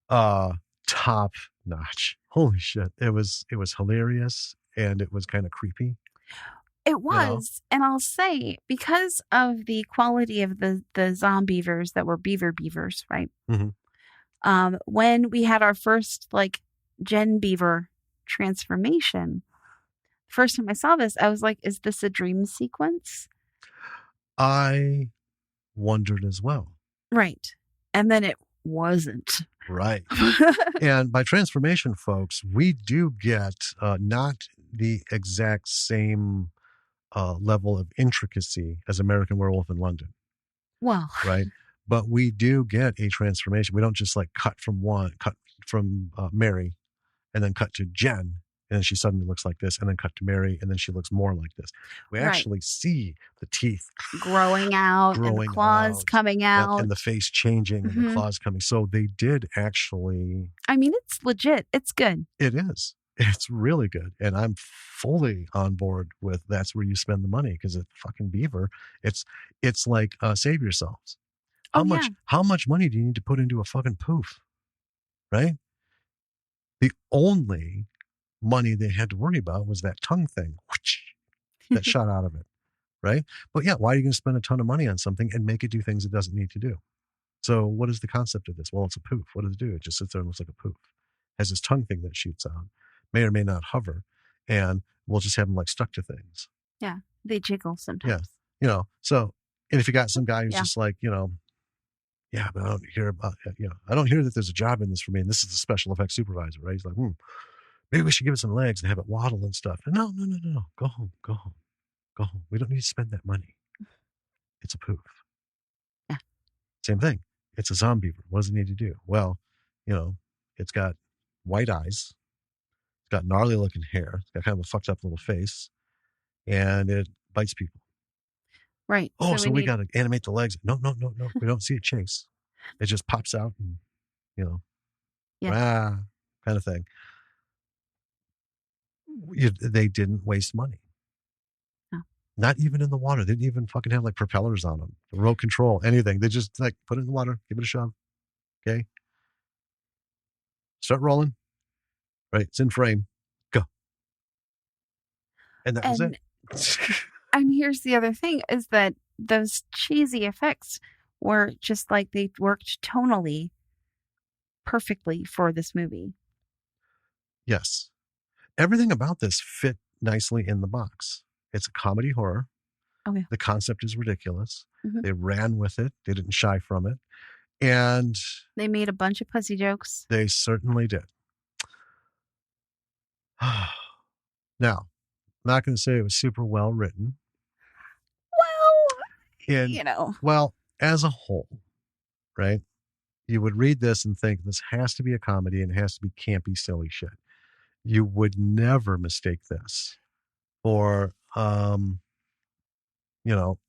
that. Top notch. Holy shit. It was hilarious and it was kind of creepy. It was, and I'll say, because of the quality of the Zombeavers that were beavers, right? Mm-hmm. When we had our first Gen Beaver transformation, first time I saw this, I was like, "Is this a dream sequence?" I wondered as well. Right, and then it wasn't. Right. And by transformation, folks, we do get not the exact same level of intricacy as American Werewolf in London. Well, right. But we do get a transformation. We don't just cut from Mary and then cut to Jen and then she suddenly looks like this and then cut to Mary and then she looks more like this. We actually see the teeth growing out and the claws coming out and the face changing and the claws coming. So they did actually. I mean, it's legit. It's good. It is. It's really good. And I'm fully on board with that's where you spend the money because it's fucking Beaver. It's like save yourselves. How much money do you need to put into a fucking poof? Right? The only money they had to worry about was that tongue thing that shot out of it. Right? But yeah, why are you going to spend a ton of money on something and make it do things it doesn't need to do? So what is the concept of this? Well, it's a poof. What does it do? It just sits there and looks like a poof. Has this tongue thing that shoots out. May or may not hover. And we'll just have them stuck to things. Yeah. They jiggle sometimes. Yeah. So, and if you got some guy who's just yeah, but I don't hear about, I don't hear that there's a job in this for me. And this is the special effects supervisor, right? He's like, maybe we should give it some legs and have it waddle and stuff. And no. Go home. We don't need to spend that money. It's a poof. Yeah. Same thing. It's a Zombeaver. What does it need to do? Well, it's got white eyes. It's got gnarly looking hair. It's got kind of a fucked up little face. And it bites people. Right. Oh, so we got to animate the legs. No. We don't see it chase. It just pops out and, kind of thing. They didn't waste money. No. Not even in the water. They didn't even fucking have propellers on them, remote control, anything. They just put it in the water, give it a shove. Okay. Start rolling. Right. It's in frame. Go. And that was it. And here's the other thing is that those cheesy effects were just they worked tonally perfectly for this movie. Yes. Everything about this fit nicely in the box. It's a comedy horror. Okay. The concept is ridiculous. Mm-hmm. They ran with it. They didn't shy from it. And they made a bunch of pussy jokes. They certainly did. Now, I'm not going to say it was super well written. Well, Well, as a whole, right? You would read this and think this has to be a comedy and it has to be campy, silly shit. You would never mistake this for,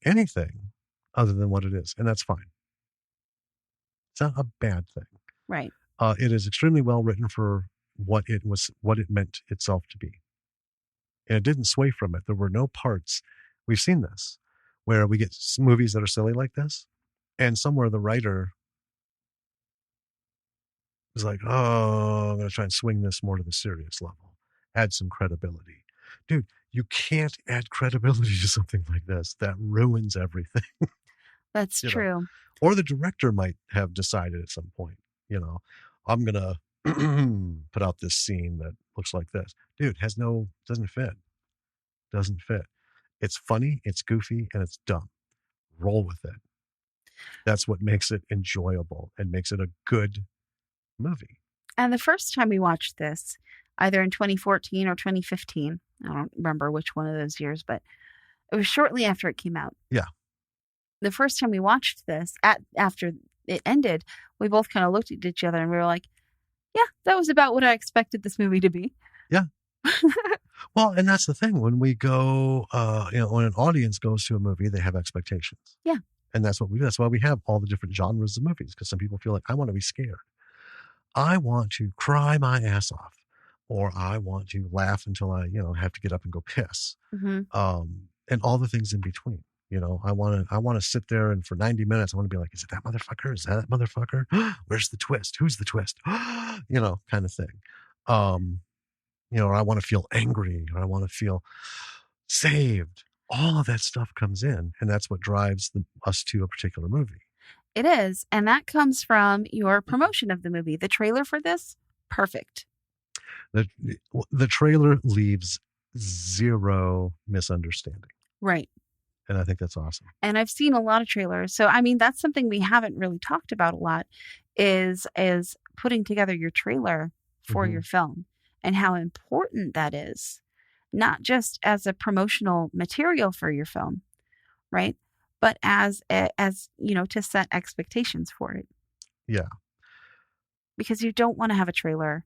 anything other than what it is. And that's fine. It's not a bad thing. Right. It is extremely well written for what it meant itself to be. And it didn't sway from it. There were no parts. We've seen this where we get movies that are silly like this. And somewhere the writer is like, oh, I'm going to try and swing this more to the serious level. Add some credibility. Dude, you can't add credibility to something like this. That ruins everything. That's true. Or the director might have decided at some point, I'm going to put out this scene that looks like this. Dude, doesn't fit. Doesn't fit. It's funny, it's goofy, and it's dumb. Roll with it. That's what makes it enjoyable and makes it a good movie. And the first time we watched this, either in 2014 or 2015, I don't remember which one of those years, but it was shortly after it came out. Yeah. the first time we watched this, after it ended, we both kind of looked at each other and we were like, yeah, that was about what I expected this movie to be. Yeah. Well, and that's the thing. When we go, when an audience goes to a movie, they have expectations. Yeah. And that's what we do. That's why we have all the different genres of movies, because some people feel like, I want to be scared. I want to cry my ass off, or I want to laugh until I, have to get up and go piss. Mm-hmm. And all the things in between. I want to sit there, and for 90 minutes, I want to be like, is it that motherfucker? Is that motherfucker? Where's the twist? Who's the twist? Kind of thing. Or I want to feel angry, or I want to feel saved. All of that stuff comes in, and that's what drives us to a particular movie. It is, and that comes from your promotion of the movie. The trailer for this, perfect. The trailer leaves zero misunderstanding. Right. And I think that's awesome. And I've seen a lot of trailers. So, I mean, that's something we haven't really talked about a lot is putting together your trailer for your film and how important that is, not just as a promotional material for your film, right? But as to set expectations for it. Yeah. Because you don't want to have a trailer.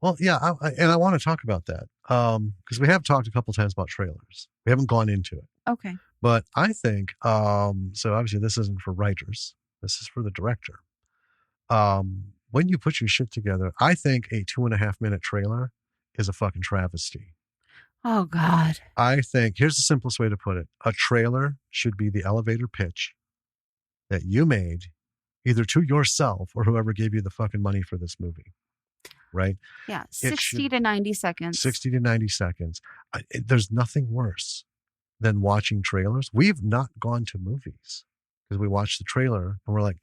Well, yeah, I want to talk about that because we have talked a couple times about trailers. We haven't gone into it. Okay. But I think, so obviously this isn't for writers. This is for the director. When you put your shit together, I think a 2.5-minute trailer is a fucking travesty. Oh, God. I think, here's the simplest way to put it. A trailer should be the elevator pitch that you made either to yourself or whoever gave you the fucking money for this movie. Right? Yeah, 60 to 90 seconds. 60 to 90 seconds. There's nothing worse than watching trailers. We've not gone to movies because we watched the trailer and we're like,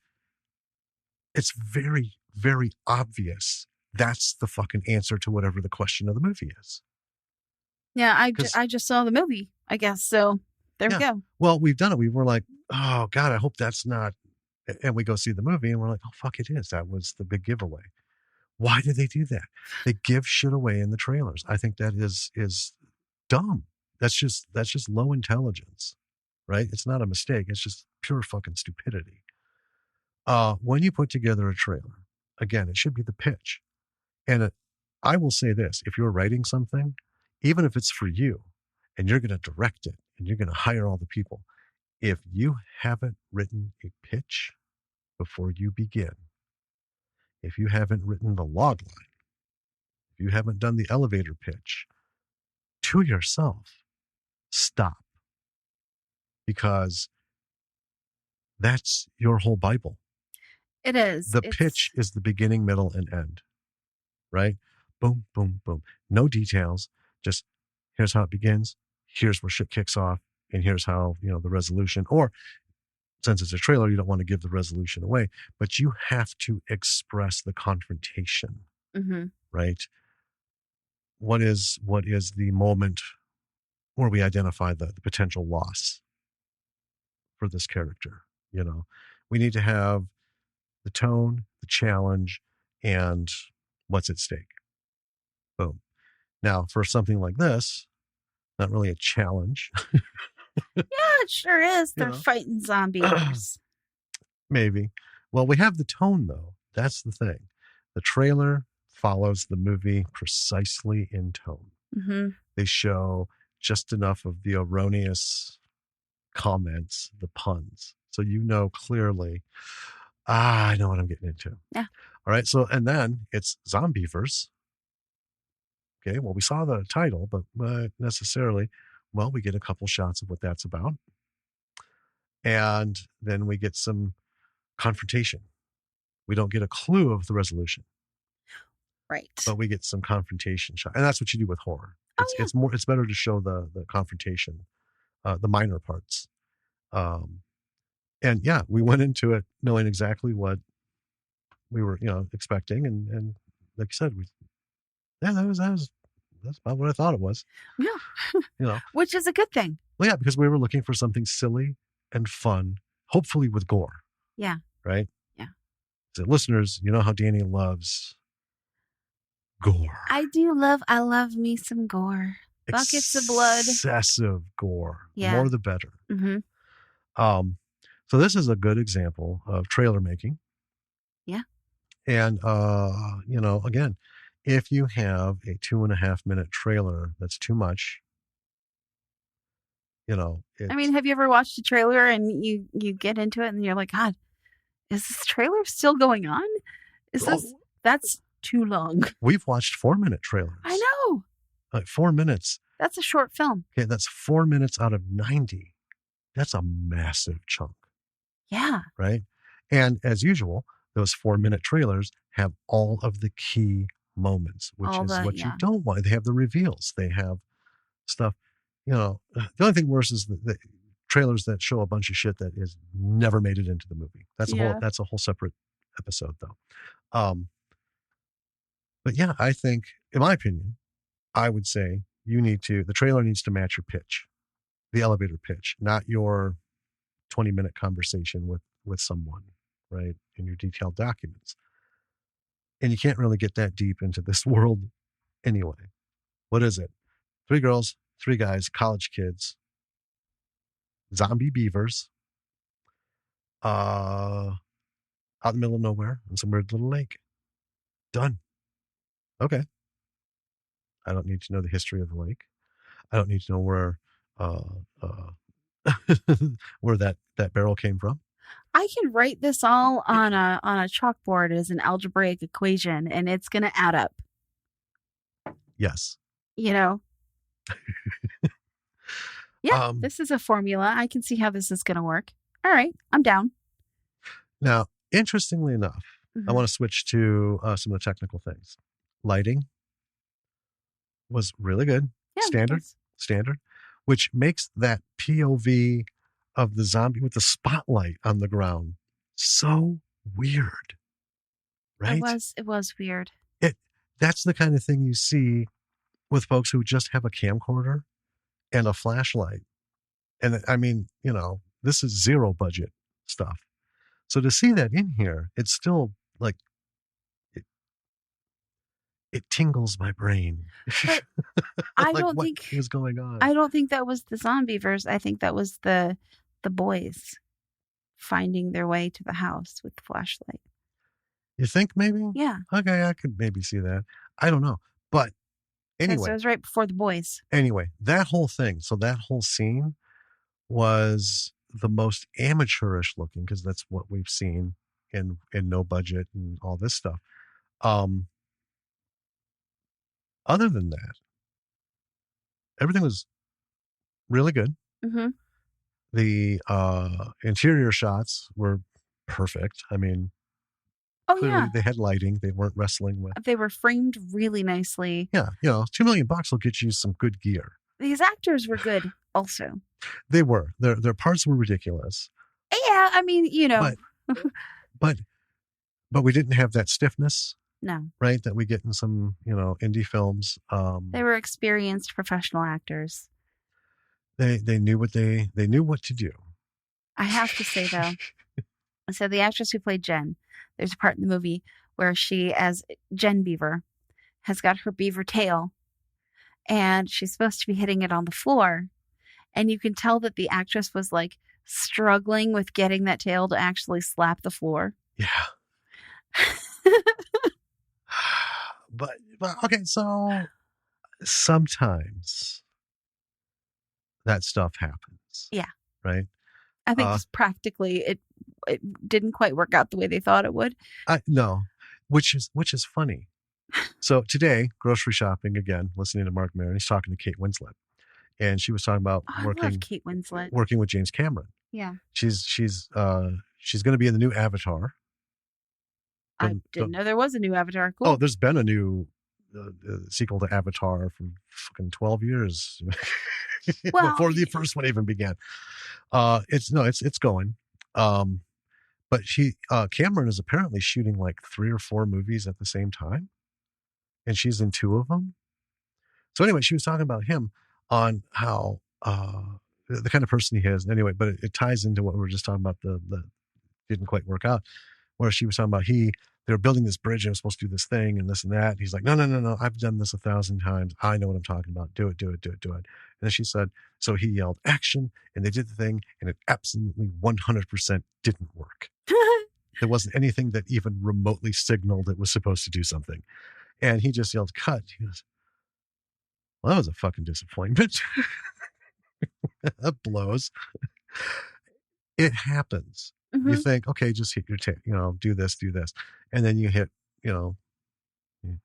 it's very, very obvious that's the fucking answer to whatever the question of the movie is. Yeah, I just saw the movie, I guess. So there we go. Well, we've done it. We were like, oh, God, I hope that's not. And we go see the movie and we're like, oh, fuck, it is. That was the big giveaway. Why do they do that? They give shit away in the trailers. I think that is dumb. That's just low intelligence, right? It's not a mistake. It's just pure fucking stupidity. When you put together a trailer, again, it should be the pitch. And I will say this, if you're writing something, even if it's for you and you're going to direct it and you're going to hire all the people, if you haven't written a pitch before you begin, if you haven't written the log line, if you haven't done the elevator pitch to yourself, stop. Because that's your whole Bible. It is. The pitch is the beginning, middle, and end, right? Boom, boom, boom. No details. Just here's how it begins. Here's where shit kicks off. And here's how, the resolution, or since it's a trailer, you don't want to give the resolution away, but you have to express the confrontation, right? What is the moment where we identify the potential loss for this character? We need to have the tone, the challenge, and what's at stake. Boom. Now, for something like this, not really a challenge. Yeah, it sure is. They're fighting zombies. Maybe. Well, we have the tone, though. That's the thing. The trailer follows the movie precisely in tone. Mm-hmm. They show just enough of the erroneous comments, the puns. So clearly, I know what I'm getting into. Yeah. All right. So, and then it's Zombeavers. Okay. Well, we saw the title, but necessarily, well, we get a couple shots of what that's about. And then we get some confrontation. We don't get a clue of the resolution. Right. But we get some confrontation shot. And that's what you do with horror. It's better to show the confrontation, the minor parts. And yeah, we went into it knowing exactly what we were, expecting. And like you said, that's about what I thought it was. Yeah. Which is a good thing. Well, yeah, because we were looking for something silly and fun, hopefully with gore. Yeah. Right? Yeah. So listeners, you know how Danny loves gore. I love me some gore. Buckets of blood. Excessive gore. Yeah. The more the better. Mm-hmm. So this is a good example of trailer making. Yeah. And, again, if you have a 2.5 minute trailer, that's too much. I mean, have you ever watched a trailer and you get into it and you're like, God, is this trailer still going on? That's too long. We've watched 4-minute trailers. I know. Like 4 minutes. That's a short film. Okay, that's 4 minutes out of 90. That's a massive chunk. Yeah. Right? And as usual, those 4-minute trailers have all of the key moments, which is what you don't want. They have the reveals. They have stuff. The only thing worse is the trailers that show a bunch of shit that is never made it into the movie. That's a whole separate episode, though. But yeah, I think, in my opinion, I would say the trailer needs to match your pitch, the elevator pitch, not your 20-minute conversation with someone, right, in your detailed documents. And you can't really get that deep into this world anyway. What is it? 3 girls, 3 guys, college kids, zombie beavers, out in the middle of nowhere in some weird little lake. Done. Okay. I don't need to know the history of the lake. I don't need to know where where that barrel came from. I can write this all on a chalkboard as an algebraic equation, and it's going to add up. Yes. Yeah, this is a formula. I can see how this is going to work. All right, I'm down. Now, interestingly enough, I want to switch to some of the technical things. Lighting was really good. Yeah, standard, which makes that POV of the zombie with the spotlight on the ground so weird. Right? It was weird. That's the kind of thing you see with folks who just have a camcorder and a flashlight. And I mean, this is 0 budget stuff. So to see that in here, it's still like, it tingles my brain. But I don't think what was going on. I don't think that was the Zombeavers. I think that was the boys finding their way to the house with the flashlight. You think maybe? Yeah. Okay, I could maybe see that. I don't know. But anyway. It was right before the boys. Anyway, that whole thing, so that whole scene was the most amateurish looking, because that's what we've seen in no budget and all this stuff. Other than that, everything was really good. Mm-hmm. The interior shots were perfect. I mean, clearly they had lighting. They weren't wrestling with. They were framed really nicely. Yeah, $2 million will get you some good gear. These actors were good also. They were. Their parts were ridiculous. Yeah, I mean, But we didn't have that stiffness. No. Right? That we get in some, indie films. They were experienced professional actors. They knew what they knew what to do. I have to say though, so the actress who played Jen, there's a part in the movie where she, as Jen Beaver, has got her beaver tail, and she's supposed to be hitting it on the floor, and you can tell that the actress was like struggling with getting that tail to actually slap the floor. Yeah. But okay, so sometimes that stuff happens. Yeah. Right? I think practically it didn't quite work out the way they thought it would. No, which is funny. So today, grocery shopping again, listening to Mark Maron, he's talking to Kate Winslet, and she was talking about I love Kate Winslet. Working with James Cameron. Yeah. She's going to be in the new Avatar. I didn't know there was a new Avatar. Cool. Oh, there's been a new sequel to Avatar for fucking 12 years before the first one even began. It's going. But Cameron is apparently shooting like 3 or 4 movies at the same time, and she's in 2 of them. So anyway, she was talking about him on how the kind of person he is. Anyway, but it ties into what we were just talking about. The didn't quite work out. where she was talking about they were building this bridge and it was supposed to do this thing and this and that. And he's like, no, no, no, no. I've done this 1,000 times. I know what I'm talking about. Do it, do it, do it, do it. And then she said, so he yelled action and they did the thing and it absolutely 100% didn't work. There wasn't anything that even remotely signaled it was supposed to do something. And he just yelled, cut. He goes, well, that was a fucking disappointment. That blows. It happens. Mm-hmm. You think, okay, just hit your do this. And then you hit,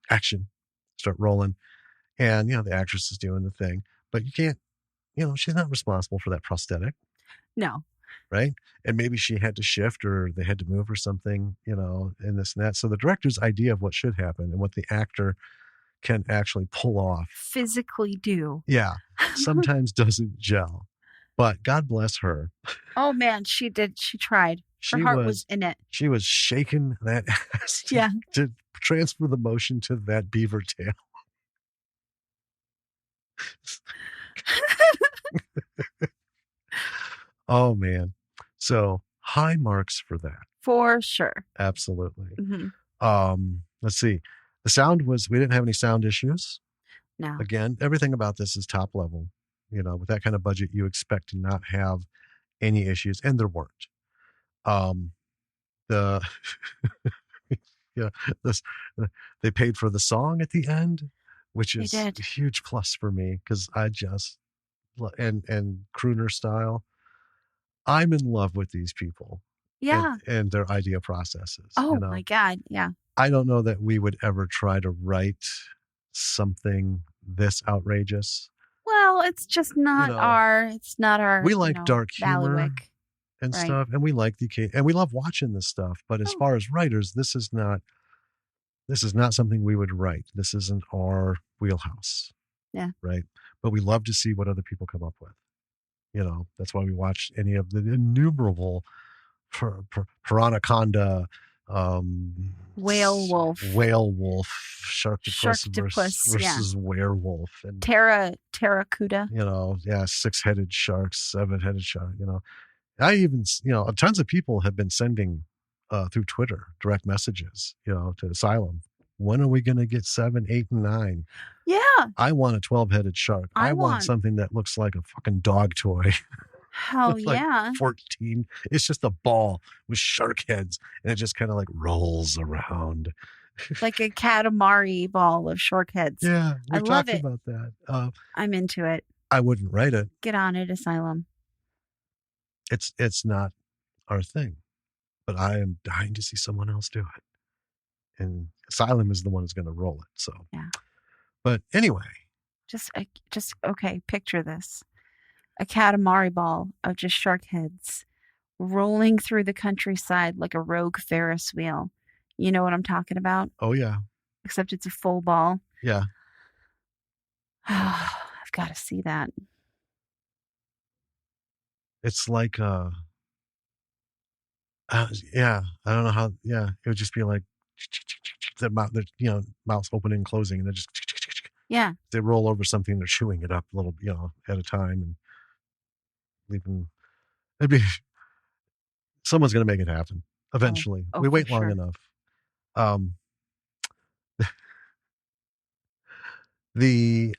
action, start rolling. And, the actress is doing the thing. But you can't, she's not responsible for that prosthetic. No. Right? And maybe she had to shift or they had to move or something, and this and that. So the director's idea of what should happen and what the actor can actually pull off. Physically do. Yeah. Sometimes doesn't gel. But God bless her. Oh, man, she did. She tried. Her heart was in it. She was shaking that ass to transfer the motion to that beaver tail. Oh, man. So high marks for that. For sure. Absolutely. Mm-hmm. Let's see. The sound we didn't have any sound issues. No. Again, everything about this is top level. With that kind of budget, you expect to not have any issues, and there weren't. They paid for the song at the end, which is a huge plus for me because I just and crooner style. I'm in love with these people. Yeah. And their idea processes. Oh my God. Yeah. I don't know that we would ever try to write something this outrageous. Well, it's just not our we like dark humor bailiwick. And stuff, and we like and we love watching this stuff. But as far as writers, this is not something we would write. This isn't our wheelhouse. Yeah. Right. But we love to see what other people come up with. That's why we watch any of the innumerable Piranaconda, whale wolf, Sharktopus versus werewolf, and Terracuda. 6-headed sharks, 7-headed shark. I even tons of people have been sending through Twitter direct messages, to Asylum. When are we going to get 7, 8, and 9? Yeah. I want a 12-headed shark. I want something that looks like a fucking dog toy. Hell yeah. 14. It's just a ball with shark heads and it just kind of like rolls around. Like a Katamari ball of shark heads. Yeah. I love it. About that. I'm into it. I wouldn't write it. Get on it, Asylum. It's not our thing, but I am dying to see someone else do it. And Asylum is the one who's going to roll it. So, yeah. But anyway. Just okay. Picture this. A Katamari ball of just shark heads rolling through the countryside like a rogue Ferris wheel. You know what I'm talking about? Oh, yeah. Except it's a full ball. Yeah. I've got to see that. It's like, yeah, I don't know how, it would just be like, the mouth, mouths opening and closing, and they're just, they roll over something, they're chewing it up a little, at a time, and leaving. Someone's going to make it happen eventually. We wait long enough. The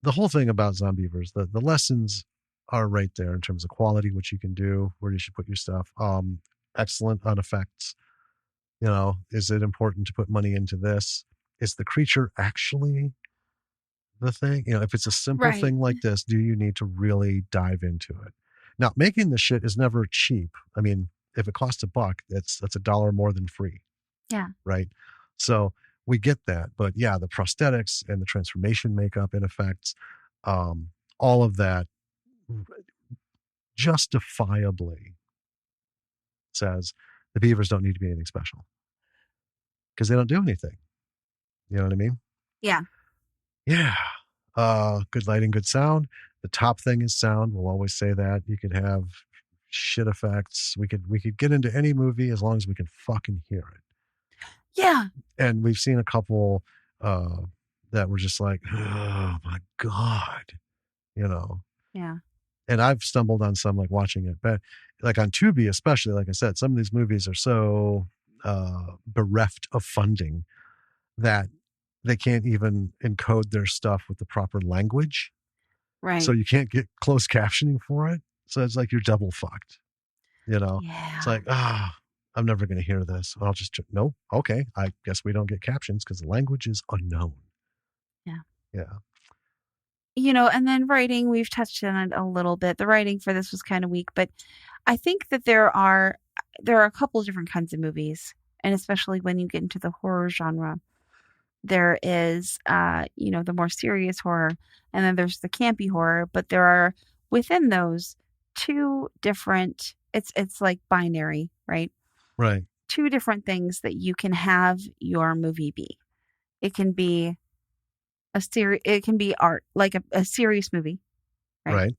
whole thing about Zombeavers, the lessons are right there in terms of quality, what you can do, where you should put your stuff. Excellent on effects. Is it important to put money into this? Is the creature actually the thing? If it's a simple thing like this, do you need to really dive into it? Now, making the shit is never cheap. I mean, if it costs $1, that's $1 more than free. Yeah. Right. So we get that, but yeah, the prosthetics and the transformation makeup and effects, all of that justifiably says the beavers don't need to be anything special because they don't do anything. You know what I mean? Yeah. Yeah. Good lighting, good sound. The top thing is sound. We'll always say that. You could have shit effects. We could get into any movie as long as we can fucking hear it. Yeah. And we've seen a couple that were just like, oh my God, Yeah. And I've stumbled on some like watching it, but like on Tubi, especially, like I said, some of these movies are so bereft of funding that they can't even encode their stuff with the proper language. Right. So you can't get closed captioning for it. So it's like you're double fucked. It's Yeah. like, I'm never going to hear this. I'll just, no, okay. I guess we don't get captions because the language is unknown. Yeah. Yeah. And then writing, we've touched on it a little bit. The writing for this was kind of weak, but I think that there are a couple of different kinds of movies, and especially when you get into the horror genre. There is, the more serious horror, and then there's the campy horror, but there are within those two different, it's like binary, right? Right. Two different things that you can have your movie be. It can be it can be art, like a serious movie, right? Right.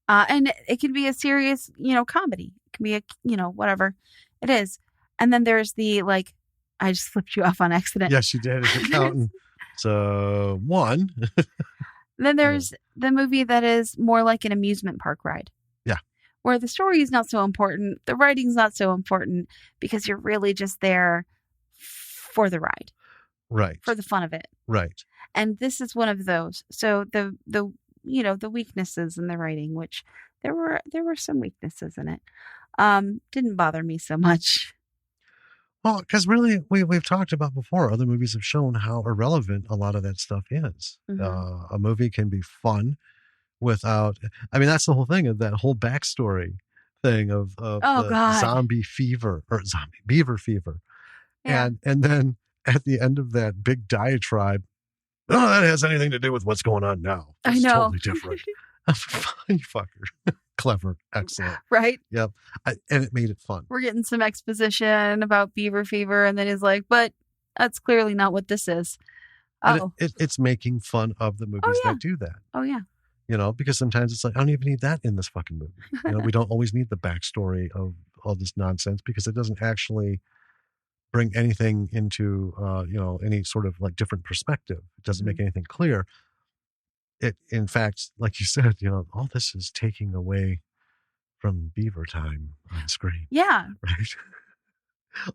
And it can be a serious, comedy. It can be whatever it is. And then there's the, like, I just flipped you off on accident. Yes, you did. It's accountant. So one. Then there's the movie that is more like an amusement park ride. Yeah. Where the story is not so important. The writing's not so important because you're really just there for the ride. Right. For the fun of it. Right. And this is one of those. So the weaknesses in the writing, which there were some weaknesses in it, didn't bother me so much. Well, because really, we've talked about before, other movies have shown how irrelevant a lot of that stuff is. Mm-hmm. A movie can be fun without, that's the whole thing of that whole backstory thing of God. zombie fever or zombie beaver fever. Yeah. And then at the end of that big diatribe, that has anything to do with what's going on now. I know. Totally different. You fucker. Clever. Excellent. Right? Yep. And it made it fun. We're getting some exposition about beaver fever, and then he's like, but that's clearly not what this is. It's making fun of the movies that do that. Oh, yeah. Because sometimes it's like, I don't even need that in this fucking movie. We don't always need the backstory of all this nonsense because it doesn't actually bring anything into, any sort of like different perspective. It doesn't make anything clear. It, in fact, like you said, all this is taking away from beaver time on screen. Yeah. Right.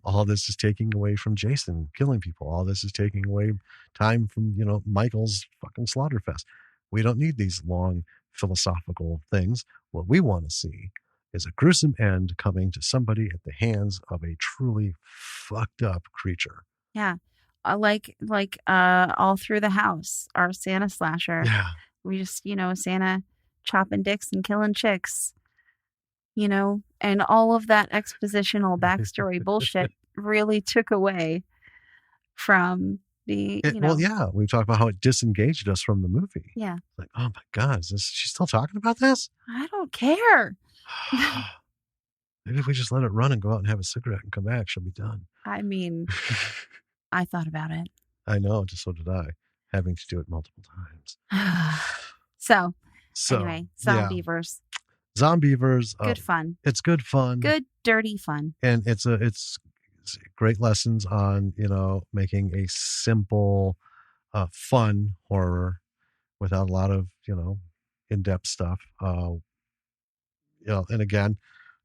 All this is taking away from Jason killing people. All this is taking away time from, Michael's fucking Slaughterfest. We don't need these long philosophical things. What we want to see is a gruesome end coming to somebody at the hands of a truly fucked up creature. Yeah. Like All Through the House, our Santa slasher. Yeah. We just, Santa chopping dicks and killing chicks, and all of that expositional backstory bullshit really took away from the, Well, yeah, we've talked about how it disengaged us from the movie. Yeah. Like, oh my God, is she still talking about this? I don't care. Maybe if we just let it run and go out and have a cigarette and come back, she'll be done. I mean, I thought about it. I know, just so did I, having to do it multiple times. So anyway, Zombeavers. Yeah. Zombeavers. Good fun. It's good fun. Good, dirty fun. And it's great lessons on, making a simple, fun horror without a lot of, in-depth stuff. And again,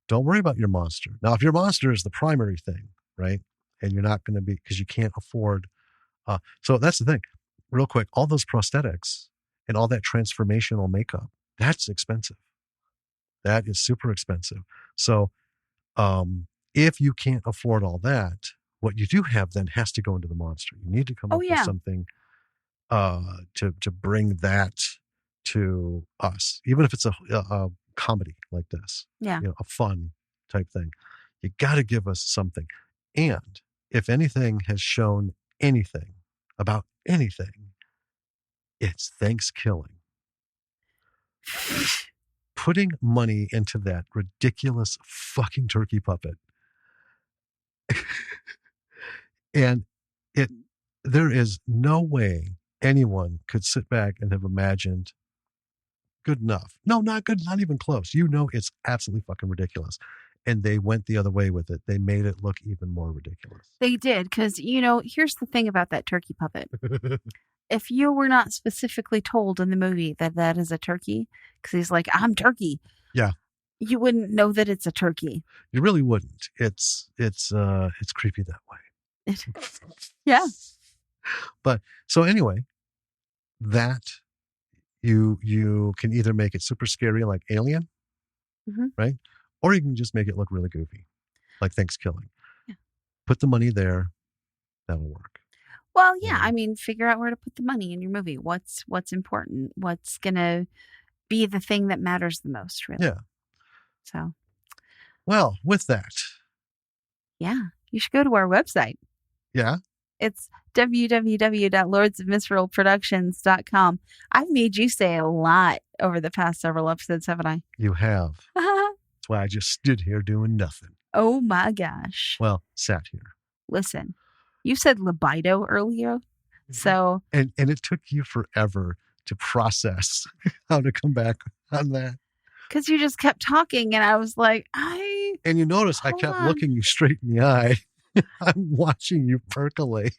don't worry about your monster. Now, if your monster is the primary thing, right? And you're not going to be, because you can't afford. So that's the thing. Real quick, all those prosthetics and all that transformational makeup, that's expensive. That is super expensive. So if you can't afford all that, what you do have then has to go into the monster. You need to come up with something to bring that to us, even if it's a comedy like this. Yeah. A fun type thing. You got to give us something. And if anything has shown anything about anything, it's Thanksgiving. Putting money into that ridiculous fucking turkey puppet. And there is no way anyone could sit back and have imagined good enough. No, not good, not even close. It's absolutely fucking ridiculous. and they went the other way with it. They made it look even more ridiculous. They did, because, here's the thing about that turkey puppet. If you were not specifically told in the movie that that is a turkey, because he's like, I'm turkey. Yeah. You wouldn't know that it's a turkey. You really wouldn't. It's creepy that way. Yeah. But so anyway, that you can either make it super scary like Alien, right? Or you can just make it look really goofy, like Thanksgiving. Yeah. Put the money there. That'll work. Well, yeah. I mean, figure out where to put the money in your movie. What's important? What's going to be the thing that matters the most, really? Yeah. So. Well, with that. Yeah. You should go to our website. Yeah. It's www.lordsofmisrulproductions.com. I've made you say a lot over the past several episodes, haven't I? You have. That's why I just stood here doing nothing. Oh my gosh. Well, sat here. Listen, you said libido earlier. So. And it took you forever to process how to come back on that. Because you just kept talking and I was like, And you notice I kept looking you straight in the eye. I'm watching you percolate.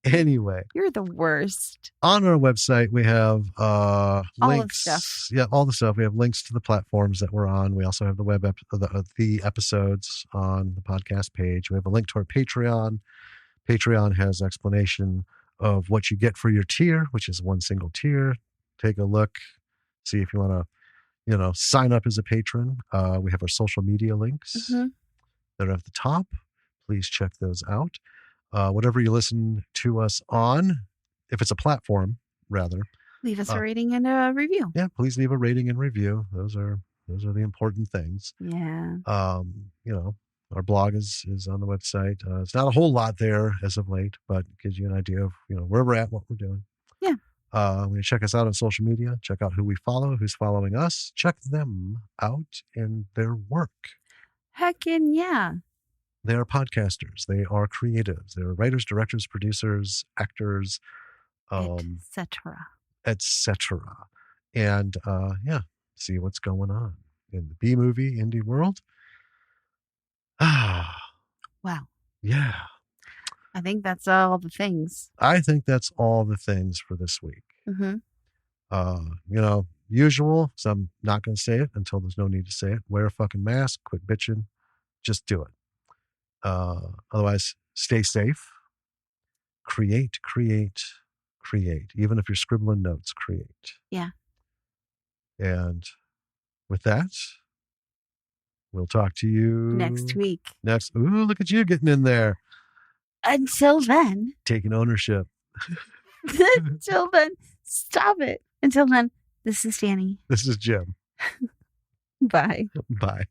Anyway. You're the worst. On our website, we have links. All the stuff. Yeah, all the stuff. We have links to the platforms that we're on. We also have the episodes on the podcast page. We have a link to our Patreon. Patreon has explanation of what you get for your tier, which is one single tier. Take a look. See if you want to sign up as a patron. We have our social media links that are at the top. Please check those out. Whatever you listen to us on, if it's a platform, rather. Leave us a rating and a review. Yeah, please leave a rating and review. Those are the important things. Yeah. Our blog is on the website. It's not a whole lot there as of late, but it gives you an idea of where we're at, what we're doing. Yeah. When you check us out on social media, check out who we follow, who's following us, check them out and their work. Heckin' yeah. They are podcasters. They are creatives. They are writers, directors, producers, actors, etc. And see what's going on in the B-movie indie world. Wow. Yeah. I think that's all the things. I think that's all the things for this week. Usual, so I'm not going to say it until there's no need to say it. Wear a fucking mask, quit bitching, just do it. Otherwise, stay safe. Create. Even if you're scribbling notes, create. Yeah. And with that, we'll talk to you next week. Ooh, look at you getting in there. Until then. Taking ownership. Until then. Stop it. Until then, this is Danny. This is Jim. Bye. Bye.